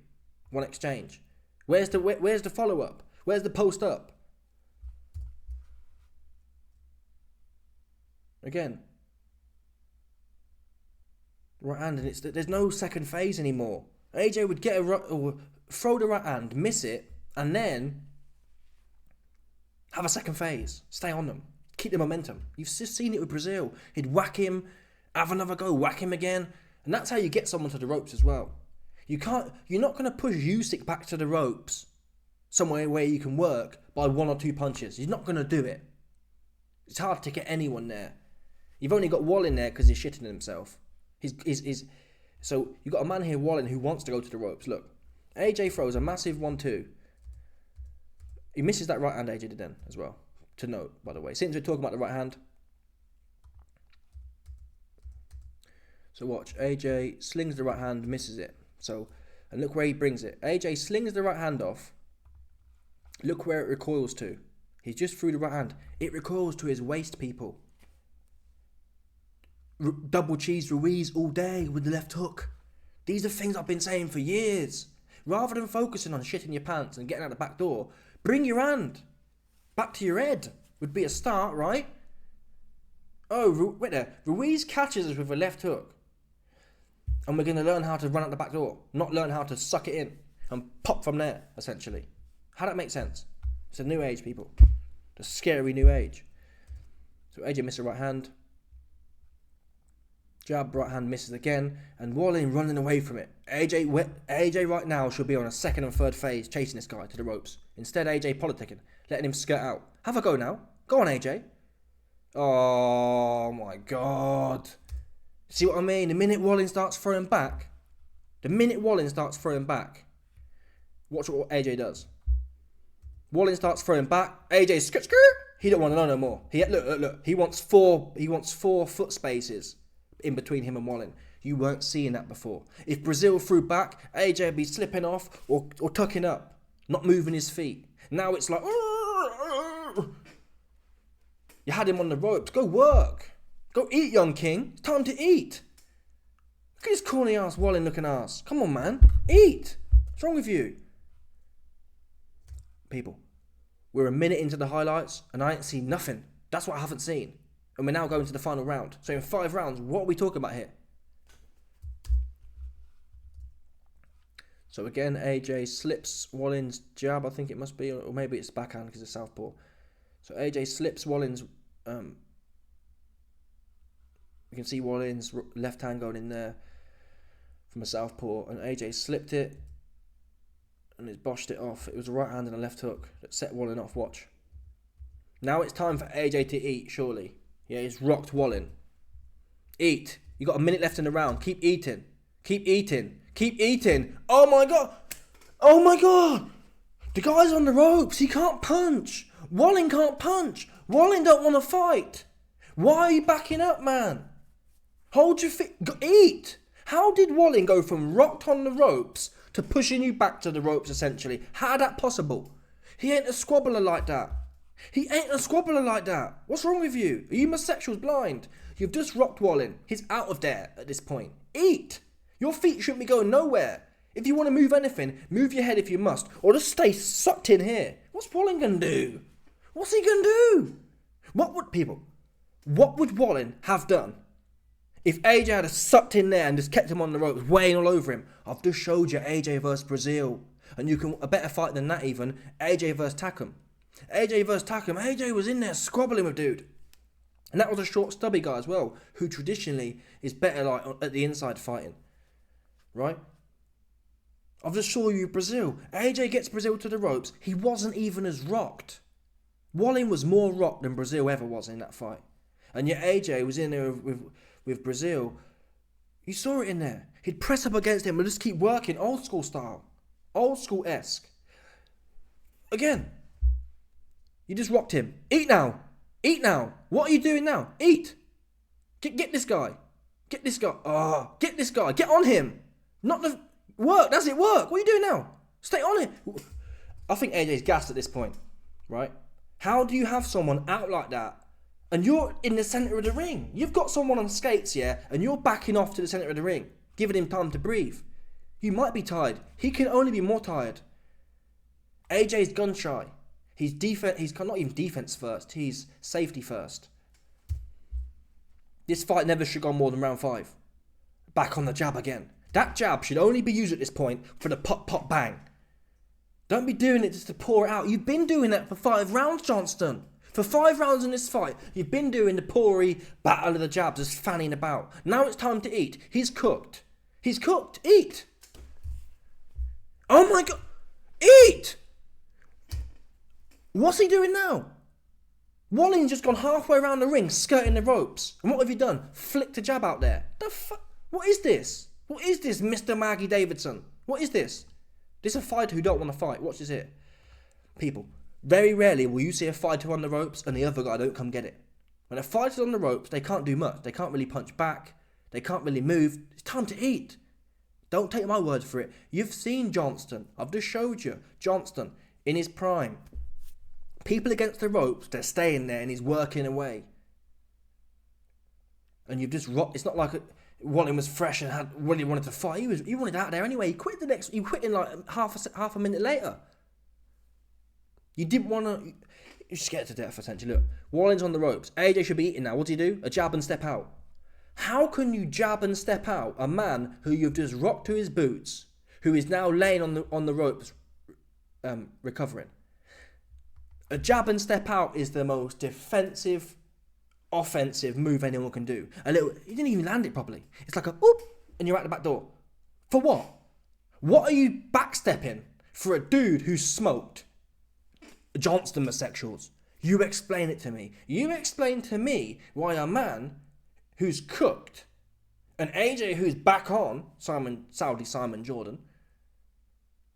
1 exchange. Where's the follow-up? Where's the post-up? Again. Right hand, and there's no second phase anymore. AJ would get throw the right hand, miss it, and then have a second phase. Stay on them. Keep the momentum. You've just seen it with Brazil. He'd whack him, have another go, whack him again. And that's how you get someone to the ropes as well. You're not going to push Usyk back to the ropes somewhere where you can work by 1 or 2 punches. You're not going to do it. It's hard to get anyone there. You've only got Wallin there because he's shitting himself. So you've got a man here, Wallin, who wants to go to the ropes. Look, AJ throws a massive 1-2. He misses that right hand AJ did then as well. To note, by the way. Since we're talking about the right hand. So watch. AJ slings the right hand, misses it. And look where he brings it. AJ slings the right hand off. Look where it recoils to. He just threw the right hand. It recoils to his waist, people. Double cheese Ruiz all day with the left hook. These are things I've been saying for years. Rather than focusing on shitting your pants and getting out the back door, bring your hand back to your head would be a start, right? Oh, wait there. Ruiz catches us with a left hook. And we're going to learn how to run out the back door. Not learn how to suck it in and pop from there, essentially. How that make sense? It's a new age, people. The scary new age. So AJ missed the right hand. Jab, right hand misses again, and Wallin running away from it. AJ right now should be on a 2nd and 3rd phase chasing this guy to the ropes. Instead, AJ politicking, letting him skirt out. Have a go now. Go on, AJ. Oh my God. See what I mean? The minute Wallin starts throwing back, watch what AJ does. Wallin starts throwing back. AJ skirt. He don't want to know no more. Look. He wants four foot spaces in between him and Wallin. You weren't seeing that before. If Brazil threw back, AJ would be slipping off or tucking up, not moving his feet. Now it's like, you had him on the ropes. Go work. Go eat, young king. It's time to eat. Look at his corny ass, Wallin looking ass. Come on, man. Eat. What's wrong with you? People, we're a minute into the highlights and I ain't seen nothing. That's what I haven't seen. And we're now going to the final round. So in 5 rounds, what are we talking about here? So again, AJ slips Wallin's jab, I think it must be, or maybe it's backhand because it's southpaw. So AJ slips Wallin's, you can see Wallin's left hand going in there from a southpaw, and AJ slipped it, and he's boshed it off. It was a right hand and a left hook that set Wallin off, watch. Now it's time for AJ to eat, surely. Yeah, he's rocked Wallin. Eat. You got a minute left in the round, keep eating. Keep eating. Keep eating. Oh my god. Oh my god. The guy's on the ropes. He can't punch. Wallin can't punch. Wallin don't want to fight. Why are you backing up, man? Hold your feet. Eat. How did Wallin go from rocked on the ropes to pushing you back to the ropes, essentially? How that possible? He ain't a squabbler like that. He ain't a squabbler like that. What's wrong with you? Are you homosexuals blind? You've just rocked Wallin. He's out of there at this point. Eat. Your feet shouldn't be going nowhere. If you want to move anything, move your head if you must, or just stay sucked in here. What's Wallin gonna do? What's he gonna do? What would Wallin have done if AJ had sucked in there and just kept him on the ropes, weighing all over him? I've just showed you AJ versus Brazil, and you can a better fight than that even. AJ versus Takam. AJ was in there squabbling with dude. And that was a short, stubby guy as well, who traditionally is better like at the inside fighting. Right? I've just shown you Brazil. AJ gets Brazil to the ropes. He wasn't even as rocked. Wallin was more rocked than Brazil ever was in that fight. And yet AJ was in there with Brazil. You saw it in there. He'd press up against him and just keep working, old school style. Old school-esque. Again. You just rocked him. Eat now. Eat now. What are you doing now? Eat. Get this guy. Get this guy. Get this guy. Get on him. Not the work. That's it. Work. What are you doing now? Stay on it. I think AJ's gassed at this point, right? How do you have someone out like that and you're in the centre of the ring? You've got someone on skates, yeah, and you're backing off to the centre of the ring, giving him time to breathe. You might be tired. He can only be more tired. AJ's gun shy. He's not even defense first. He's safety first. This fight never should go more than round 5. Back on the jab again. That jab should only be used at this point for the pop, pop, bang. Don't be doing it just to pour it out. You've been doing that for 5 rounds, Johnston. For 5 rounds in this fight, you've been doing the poury battle of the jabs, just fanning about. Now it's time to eat. He's cooked. He's cooked. Eat. Oh my god. Eat. What's he doing now? Wallin's just gone halfway around the ring, skirting the ropes. And what have you done? Flicked a jab out there. What is this? What is this, Mr. Maggie Davidson? What is this? This is a fighter who don't want to fight. Watch this here. People, very rarely will you see a fighter on the ropes and the other guy don't come get it. When a fighter's on the ropes, they can't do much. They can't really punch back. They can't really move. It's time to eat. Don't take my word for it. You've seen Johnston. I've just showed you. Johnston, in his prime. People against the ropes, they're staying there and he's working away. And you've just rocked. It's not like Wallin was fresh and really wanted to fight. He wanted out there anyway. He quit in like half a minute later. You didn't want to. You're scared to death, essentially. Look, Wallin's on the ropes. AJ should be eating now. What do you do? A jab and step out. How can you jab and step out a man who you've just rocked to his boots, who is now laying on the ropes, recovering? A jab and step out is the most defensive, offensive move anyone can do. He didn't even land it properly. It's like a whoop, and you're out the back door. For what? What are you backstepping for a dude who's smoked? Johnston homosexuals. You explain it to me. You explain to me why a man who's cooked, and AJ who's back on, Saudi Simon Jordan,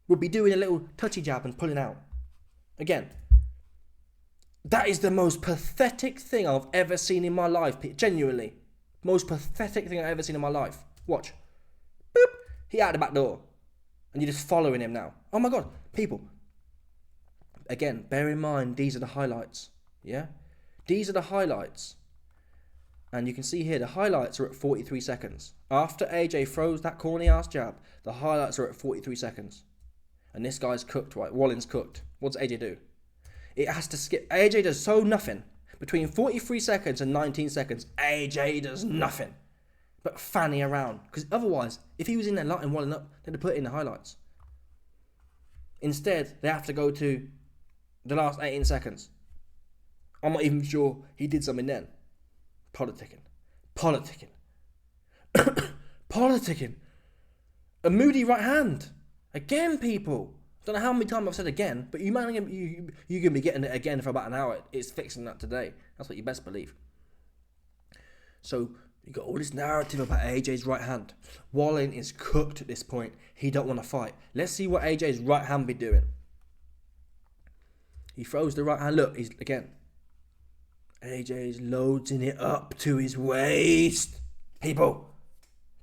would be doing a little touchy jab and pulling out. Again, That is the most pathetic thing I've ever seen in my life. Genuinely. Most pathetic thing I've ever seen in my life. Watch. Boop. He out the back door. And you're just following him now. Oh my God. People. Again, bear in mind, these are the highlights. Yeah? These are the highlights. And you can see here, the highlights are at 43 seconds. After AJ throws that corny ass jab, the highlights are at 43 seconds. And this guy's cooked, right? Wallin's cooked. What does AJ do? It has to skip. AJ does so nothing. Between 43 seconds and 19 seconds, AJ does nothing but fanny around. Because otherwise, if he was in there lighting Wallin up, they'd have put it in the highlights. Instead, they have to go to the last 18 seconds. I'm not even sure he did something then. Politicking. Politicking. A moody right hand. Again, people. I don't know how many times I've said again, but you're going to be getting it again for about an hour. It's fixing that today. That's what you best believe. So, you got all this narrative about AJ's right hand. Wallin is cooked at this point. He don't want to fight. Let's see what AJ's right hand be doing. He throws the right hand. Look, he's again. AJ's loading it up to his waist. People,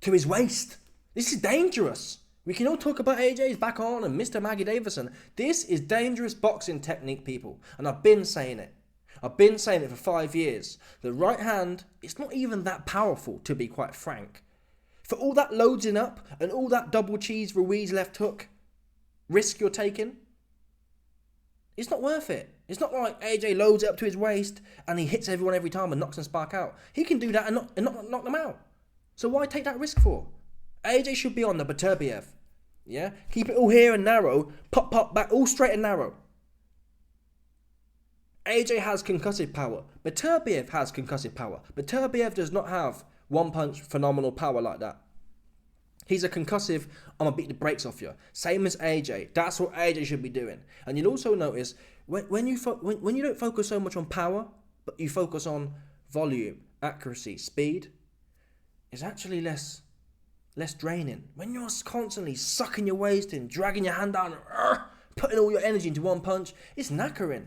to his waist. This is dangerous. We can all talk about AJ's back on and Mr. Maggie Davison. This is dangerous boxing technique, people. And I've been saying it. I've been saying it for 5 years. The right hand, it's not even that powerful, to be quite frank. For all that loading up and all that double cheese Ruiz left hook risk you're taking, it's not worth it. It's not like AJ loads it up to his waist and he hits everyone every time and knocks them spark out. He can do that and knock them out. So why take that risk for? AJ should be on the Beterbiev. Yeah? Keep it all here and narrow. Pop back, all straight and narrow. AJ has concussive power. Beterbiev has concussive power. Beterbiev does not have one punch phenomenal power like that. He's a concussive, I'm going to beat the brakes off you. Same as AJ. That's what AJ should be doing. And you'll also notice, when you don't focus so much on power, but you focus on volume, accuracy, speed, it's actually less draining. When you're constantly sucking your waist in, dragging your hand down, putting all your energy into one punch, it's knackering.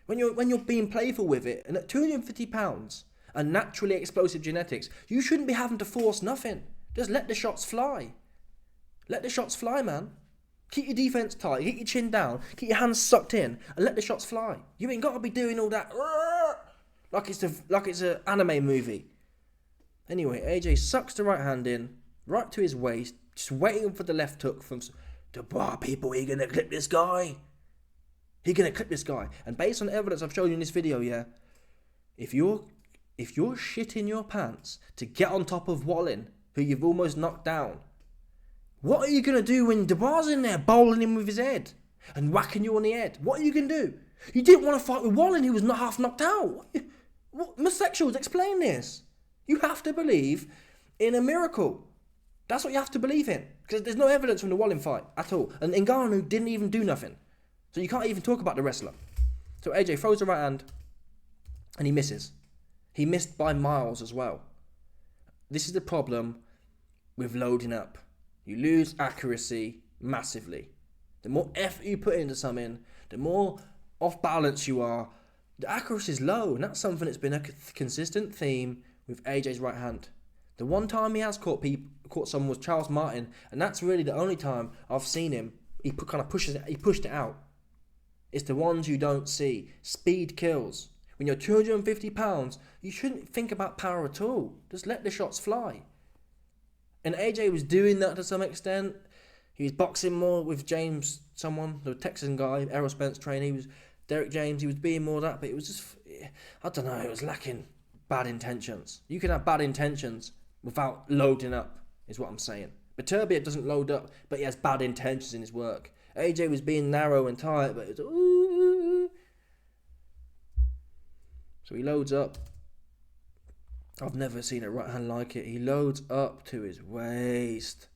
When you're being playful with it, and at 250 pounds and naturally explosive genetics, you shouldn't be having to force nothing. Just let the shots fly. Let the shots fly, man. Keep your defense tight, keep your chin down, keep your hands sucked in, and let the shots fly. You ain't got to be doing all that like it's an anime movie. Anyway, AJ sucks the right hand in, right to his waist, just waiting for the left hook from people. He gonna clip this guy. And based on the evidence I've shown you in this video, yeah, if you're shitting your pants to get on top of Wallin, who you've almost knocked down, what are you going to do when Dubois in there bowling him with his head and whacking you on the head? What are you going to do? You didn't want to fight with Wallin, who was not half knocked out. What, homosexuals, explain this. You have to believe in a miracle. That's what you have to believe in. Because there's no evidence from the Wallin fight at all. And Ngannou didn't even do nothing. So you can't even talk about the wrestler. So AJ throws the right hand and he misses. He missed by miles as well. This is the problem with loading up. You lose accuracy massively. The more effort you put into something, the more off balance you are. The accuracy is low, and that's something that's been a consistent theme with AJ's right hand. The one time he has caught someone was Charles Martin, and that's really the only time I've seen him. He pushed it out. It's the ones you don't see. Speed kills. When you're 250 pounds, you shouldn't think about power at all. Just let the shots fly. And AJ was doing that to some extent. He was boxing more with James, the Texan guy, Errol Spence trainer. He was Derek James. He was being more of that, but it was just, I don't know, it was lacking bad intentions. You can have bad intentions without loading up, is what I'm saying. Beterbiev doesn't load up, but he has bad intentions in his work. AJ was being narrow and tight, but it's ooh. So he loads up. I've never seen a right hand like it. He loads up to his waist.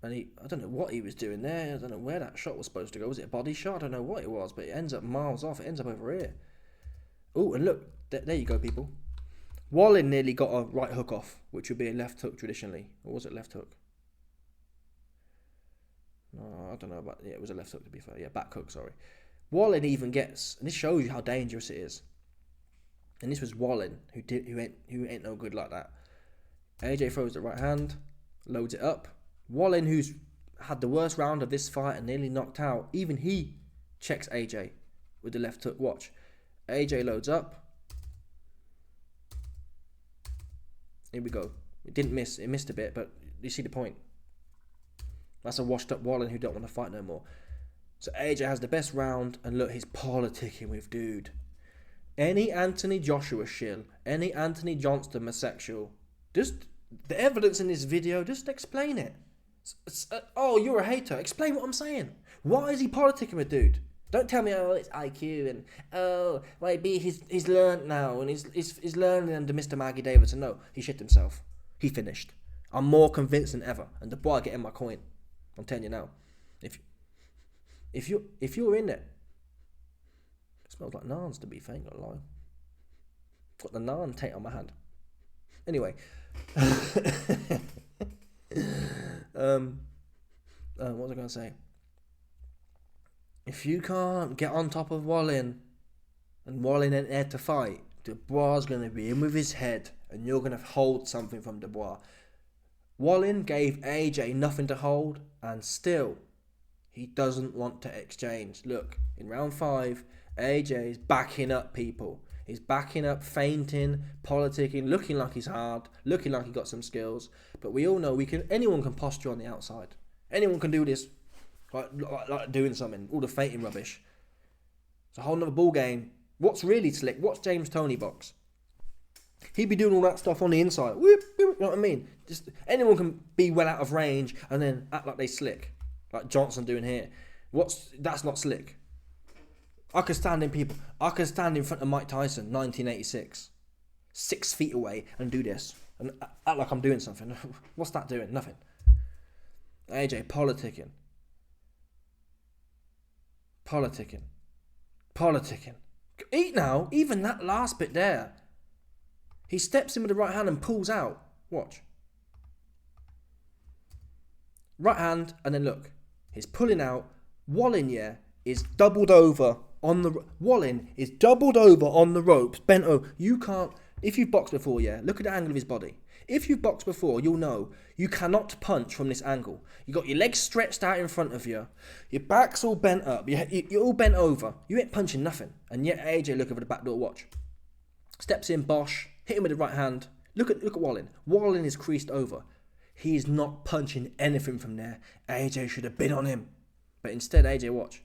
And I don't know what he was doing there. I don't know where that shot was supposed to go. Was it a body shot? I don't know what it was, but it ends up miles off. It ends up over here. Oh, and look, there you go, people. Wallin nearly got a right hook off, which would be a left hook traditionally. Or was it left hook? No, I don't know about. Yeah, it was a left hook to be fair. Yeah, back hook, sorry. Wallin even gets, and this shows you how dangerous it is. And this was Wallin who ain't no good like that. AJ throws the right hand, loads it up. Wallin, who's had the worst round of this fight and nearly knocked out, even he checks AJ with the left hook. Watch. AJ loads up. Here we go. It didn't miss. It missed a bit, but you see the point. That's a washed up Wallin who don't want to fight no more. So AJ has the best round, and look, he's politicking with dude. Any Anthony Joshua shill, any Anthony Johnston homosexual, just the evidence in this video, just explain it. Oh, you're a hater. Explain what I'm saying. Why is he politicking with dude? Don't tell me, oh, it's IQ and oh, maybe he's learned now and he's learning under Mr. Maggie Davidson. No, he shit himself. He finished. I'm more convinced than ever. And the boy getting my coin. I'm telling you now. If you're in it, it smells like naans to be fair, ain't gonna lie. Got the naan tape on my hand. Anyway. What was I gonna say? If you can't get on top of Wallin, and Wallin ain't there to fight, Dubois gonna be in with his head, and you're gonna hold something from Dubois. Wallin gave AJ nothing to hold, and still, he doesn't want to exchange. Look, in round 5, AJ is backing up people. He's backing up, feinting, politicking, looking like he's hard, looking like he got some skills. But we all know anyone can posture on the outside. Anyone can do this, like doing something. All the feinting rubbish. It's a whole nother ball game. What's really slick? Watch James Toney box. He'd be doing all that stuff on the inside. Whoop, whoop, you know what I mean? Just anyone can be well out of range and then act like they slick, like Johnson doing here. That's not slick. I could stand in front of Mike Tyson, 1986, 6 feet away, and do this and act like I'm doing something. What's that doing? Nothing. AJ politicking. Eat now. Even that last bit there. He steps in with the right hand and pulls out. Watch. Right hand, and then look. He's pulling out. Wallin, is doubled over on the... Wallin is doubled over on the ropes, bent over. You can't... If you've boxed before, look at the angle of his body. If you've boxed before, you'll know you cannot punch from this angle. You got your legs stretched out in front of you. Your back's all bent up. You're all bent over. You ain't punching nothing. And yet AJ looking for the back door. Watch. Steps in, Bosch. Hit him with the right hand. Look at Wallin. Wallin is creased over. He's not punching anything from there. AJ should have been on him. But instead, AJ, watch.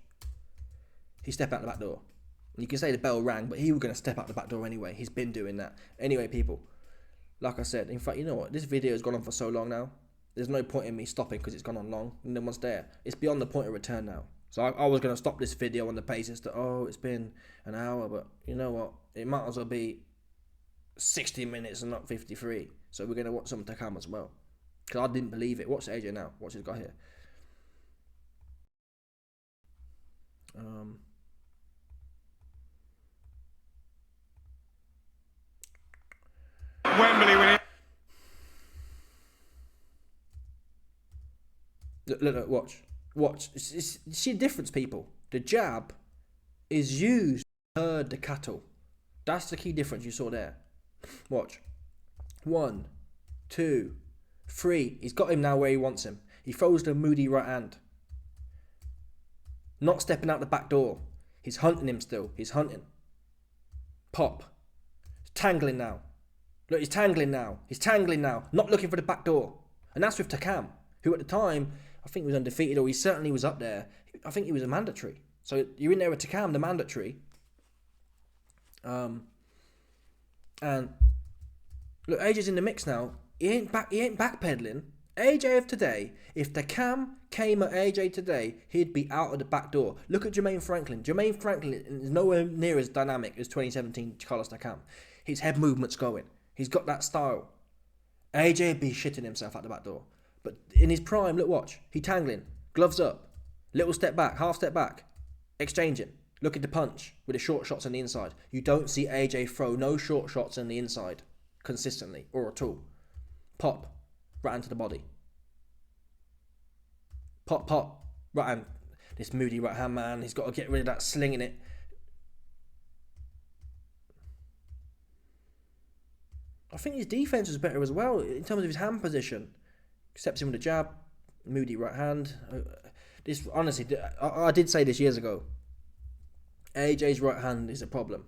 He stepped out the back door. You can say the bell rang, but he was going to step out the back door anyway. He's been doing that. Anyway, people. Like I said, in fact, you know what? This video has gone on for so long now. There's no point in me stopping because it's gone on long. And then once there, it's beyond the point of return now. So I was going to stop this video on the basis that, it's been an hour. But you know what? It might as well be 60 minutes and not 53. So we're going to watch something to come as well. Because I didn't believe it. Watch AJ now. Watch this guy here. Wembley winning. Look, watch. See the difference, people? The jab is used to herd the cattle. That's the key difference you saw there. Watch. 1, 2, 3. He's got him now where he wants him. He throws the moody right hand. Not stepping out the back door. He's hunting him still. He's hunting. Pop. He's tangling now. Look, he's tangling now. Not looking for the back door. And that's with Takam, who at the time, I think was undefeated, or he certainly was up there. I think he was a mandatory. So you're in there with Takam, the mandatory. And look, AJ's in the mix now. He ain't backpedaling. AJ of today, if Takam came at AJ today, he'd be out of the back door. Look at Jermaine Franklin. Jermaine Franklin is nowhere near as dynamic as 2017 Carlos Takam. His head movement's going. He's got that style. AJ would be shitting himself out the back door. But in his prime, look, watch. He tangling. Gloves up. Little step back. Half step back. Exchanging. Look at the punch with the short shots on the inside. You don't see AJ throw no short shots on the inside consistently or at all. Pop. Right into the body. Pop. Right hand. this moody right hand man. He's got to get rid of that slinging it. I think his defense was better as well in terms of his hand position. Steps in with a jab, moody right hand. This honestly, I did say this years ago. AJ's right hand is a problem.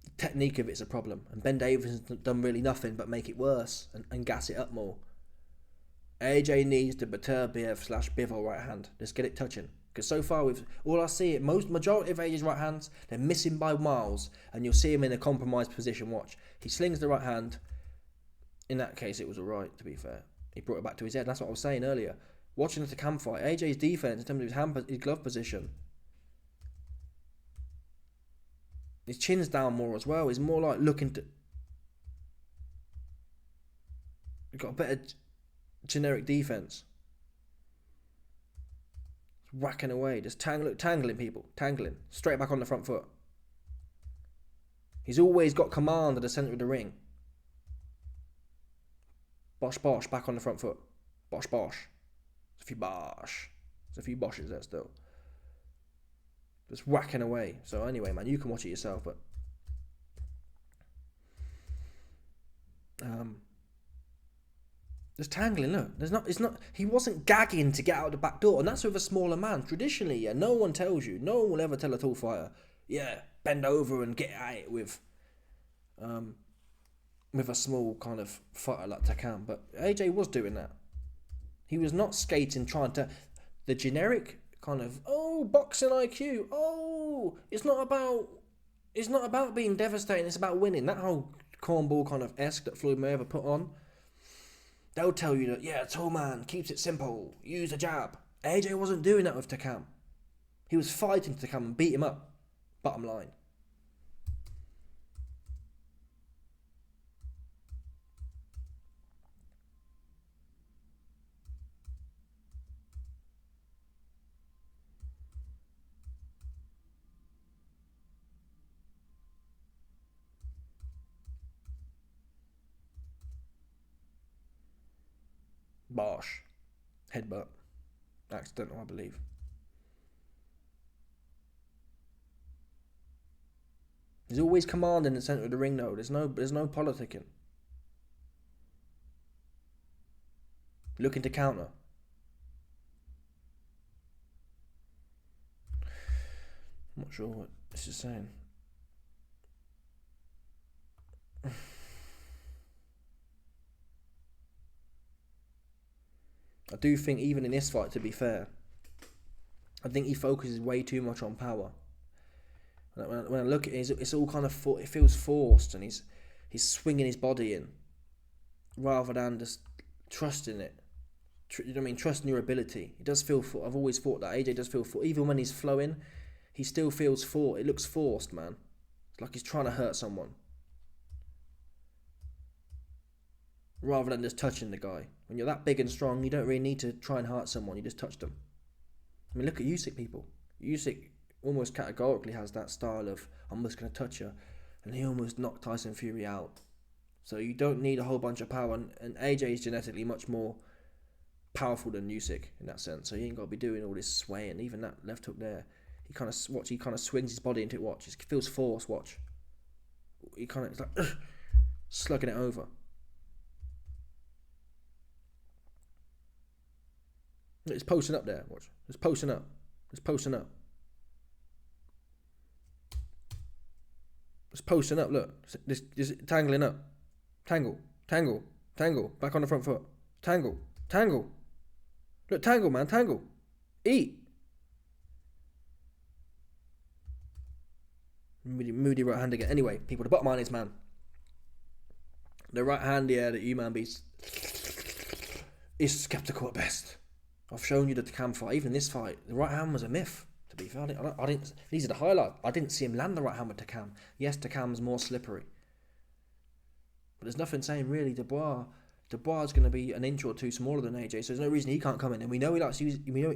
The technique of it's a problem, and Ben Davison's done really nothing but make it worse and gas it up more. AJ needs the Beterbiev/Bivol right hand. Just get it touching. Because so far, with all I see, majority of AJ's right hands, they're missing by miles, and you'll see him in a compromised position. Watch. He slings the right hand. In that case, it was alright, to be fair. He brought it back to his head. That's what I was saying earlier. Watching the Takam fight, AJ's defense in terms of his glove position, his chin's down more as well. He's more like looking to... He's got a better generic defense. Whacking away, just tangling people, straight back on the front foot. He's always got command at the centre of the ring. Bosh, back on the front foot. Bosh. There's a few boshes there still. Just whacking away. So anyway, man, you can watch it yourself, but there's tangling, look. He wasn't gagging to get out the back door, and that's with a smaller man. Traditionally, yeah, no one will ever tell a tall fighter, yeah, bend over and get at it with a small kind of fighter like Takam. But AJ was doing that. He was not skating, trying to, the generic kind of, boxing IQ, it's not about being devastating, it's about winning. That whole cornball kind of esque that Floyd Mayweather put on. They'll tell you that, yeah, tall man, keeps it simple, use a jab. AJ wasn't doing that with Takam. He was fighting Takam and beat him up. Bottom line. Bosh. Headbutt. Accidental, I believe. He's always commanding the centre of the ring though. There's no politicking. Looking to counter. I'm not sure what this is saying. I do think even in this fight, to be fair, I think he focuses way too much on power. When I look at it, it's all kind of, it feels forced, and he's swinging his body in rather than just trusting it. You know what I mean? Trusting your ability. It does feel, I've always thought that AJ does feel, even when he's flowing, he still feels forced. It looks forced, man. It's like he's trying to hurt someone. Rather than just touching the guy. When you're that big and strong, you don't really need to try and hurt someone, you just touch them. I mean, look at Usyk, people. Usyk almost categorically has that style of, I'm just going to touch you, and he almost knocked Tyson Fury out. So you don't need a whole bunch of power, and AJ is genetically much more powerful than Usyk in that sense, so he ain't got to be doing all this swaying. Even that left hook there, he kind of swings his body into it, watch. It feels forced, watch. He kind of, it's like, slugging it over. It's posting up there, watch. It's posting up. It's posting up. It's posting up, look. It's tangling up. Tangle. Back on the front foot. Tangle. Look, tangle, man, tangle. Eat. Moody right hand again. Anyway, people, the bottom line is, man, the right hand, yeah, that Uman beats is skeptical at best. I've shown you the Takam fight. Even in this fight, the right hand was a myth, to be fair. I didn't. These are the highlights. I didn't see him land the right hand with Takam. Yes, Takam's more slippery. But there's nothing saying, really, Dubois is going to be an inch or two smaller than AJ, so there's no reason he can't come in. And we know he likes to use. We know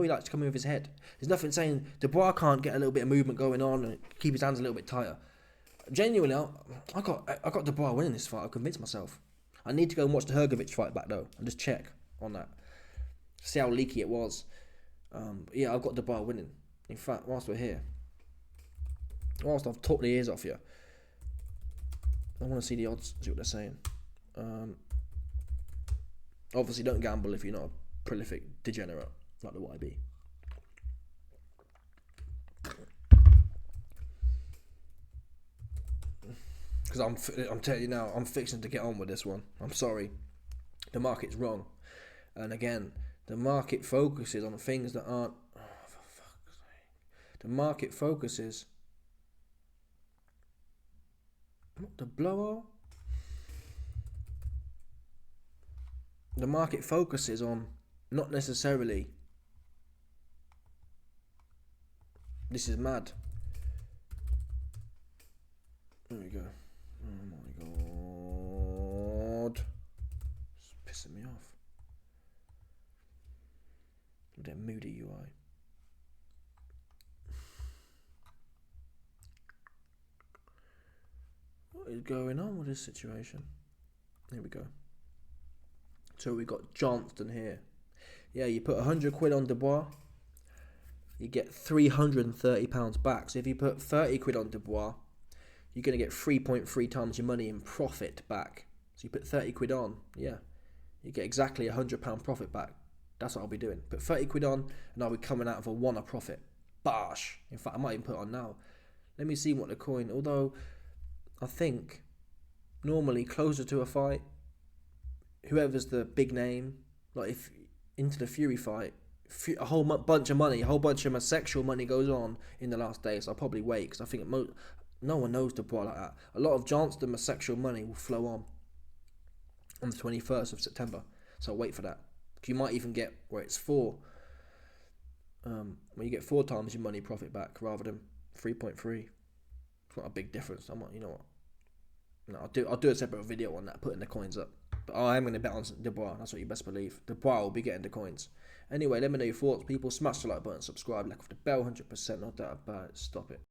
he likes to come in with his head. There's nothing saying Dubois can't get a little bit of movement going on and keep his hands a little bit tighter. Genuinely, I got Dubois winning this fight. I've convinced myself. I need to go and watch the Hrgovic fight back though and just check on that. See how leaky it was. Yeah, I've got Dubai winning. In fact, whilst we're here, whilst I've talked the ears off you, I want to see the odds, see what they're saying. Obviously, don't gamble if you're not a prolific degenerate like the YB. Because I'm telling you now, I'm fixing to get on with this one. I'm sorry, the market's wrong, and again, the market focuses on things that aren't. Oh, for fuck's sake! The market focuses. What the blower? The market focuses on not necessarily. This is mad. There we go. Oh my god. It's pissing me off. With their moody UI. What is going on with this situation? Here we go. So we got Johnston here. Yeah, you put 100 quid on Dubois, you get £330 back. So if you put 30 quid on Dubois, you're going to get 3.3 times your money in profit back. So you put 30 quid on, yeah, you get exactly £100 profit back. That's what I'll be doing. Put 30 quid on, and I'll be coming out of a one profit. Bosh! In fact, I might even put it on now. Let me see what the coin, although I think normally closer to a fight, whoever's the big name, like if into the Fury fight, a whole bunch of money, a whole bunch of sexual money goes on in the last day, so I'll probably wait, because I think no one knows Dubois like that. A lot of Johnston sexual money will flow on the 21st of September, so I'll wait for that. You might even get where it's where you get 4 times your money profit back rather than 3.3. It's not a big difference. You know what? No, I'll do a separate video on that, putting the coins up. But I am going to bet on Dubois. That's what you best believe. Dubois will be getting the coins. Anyway, let me know your thoughts, people. Smash the like button, subscribe, like with the bell, 100%. Not that about it. Stop it.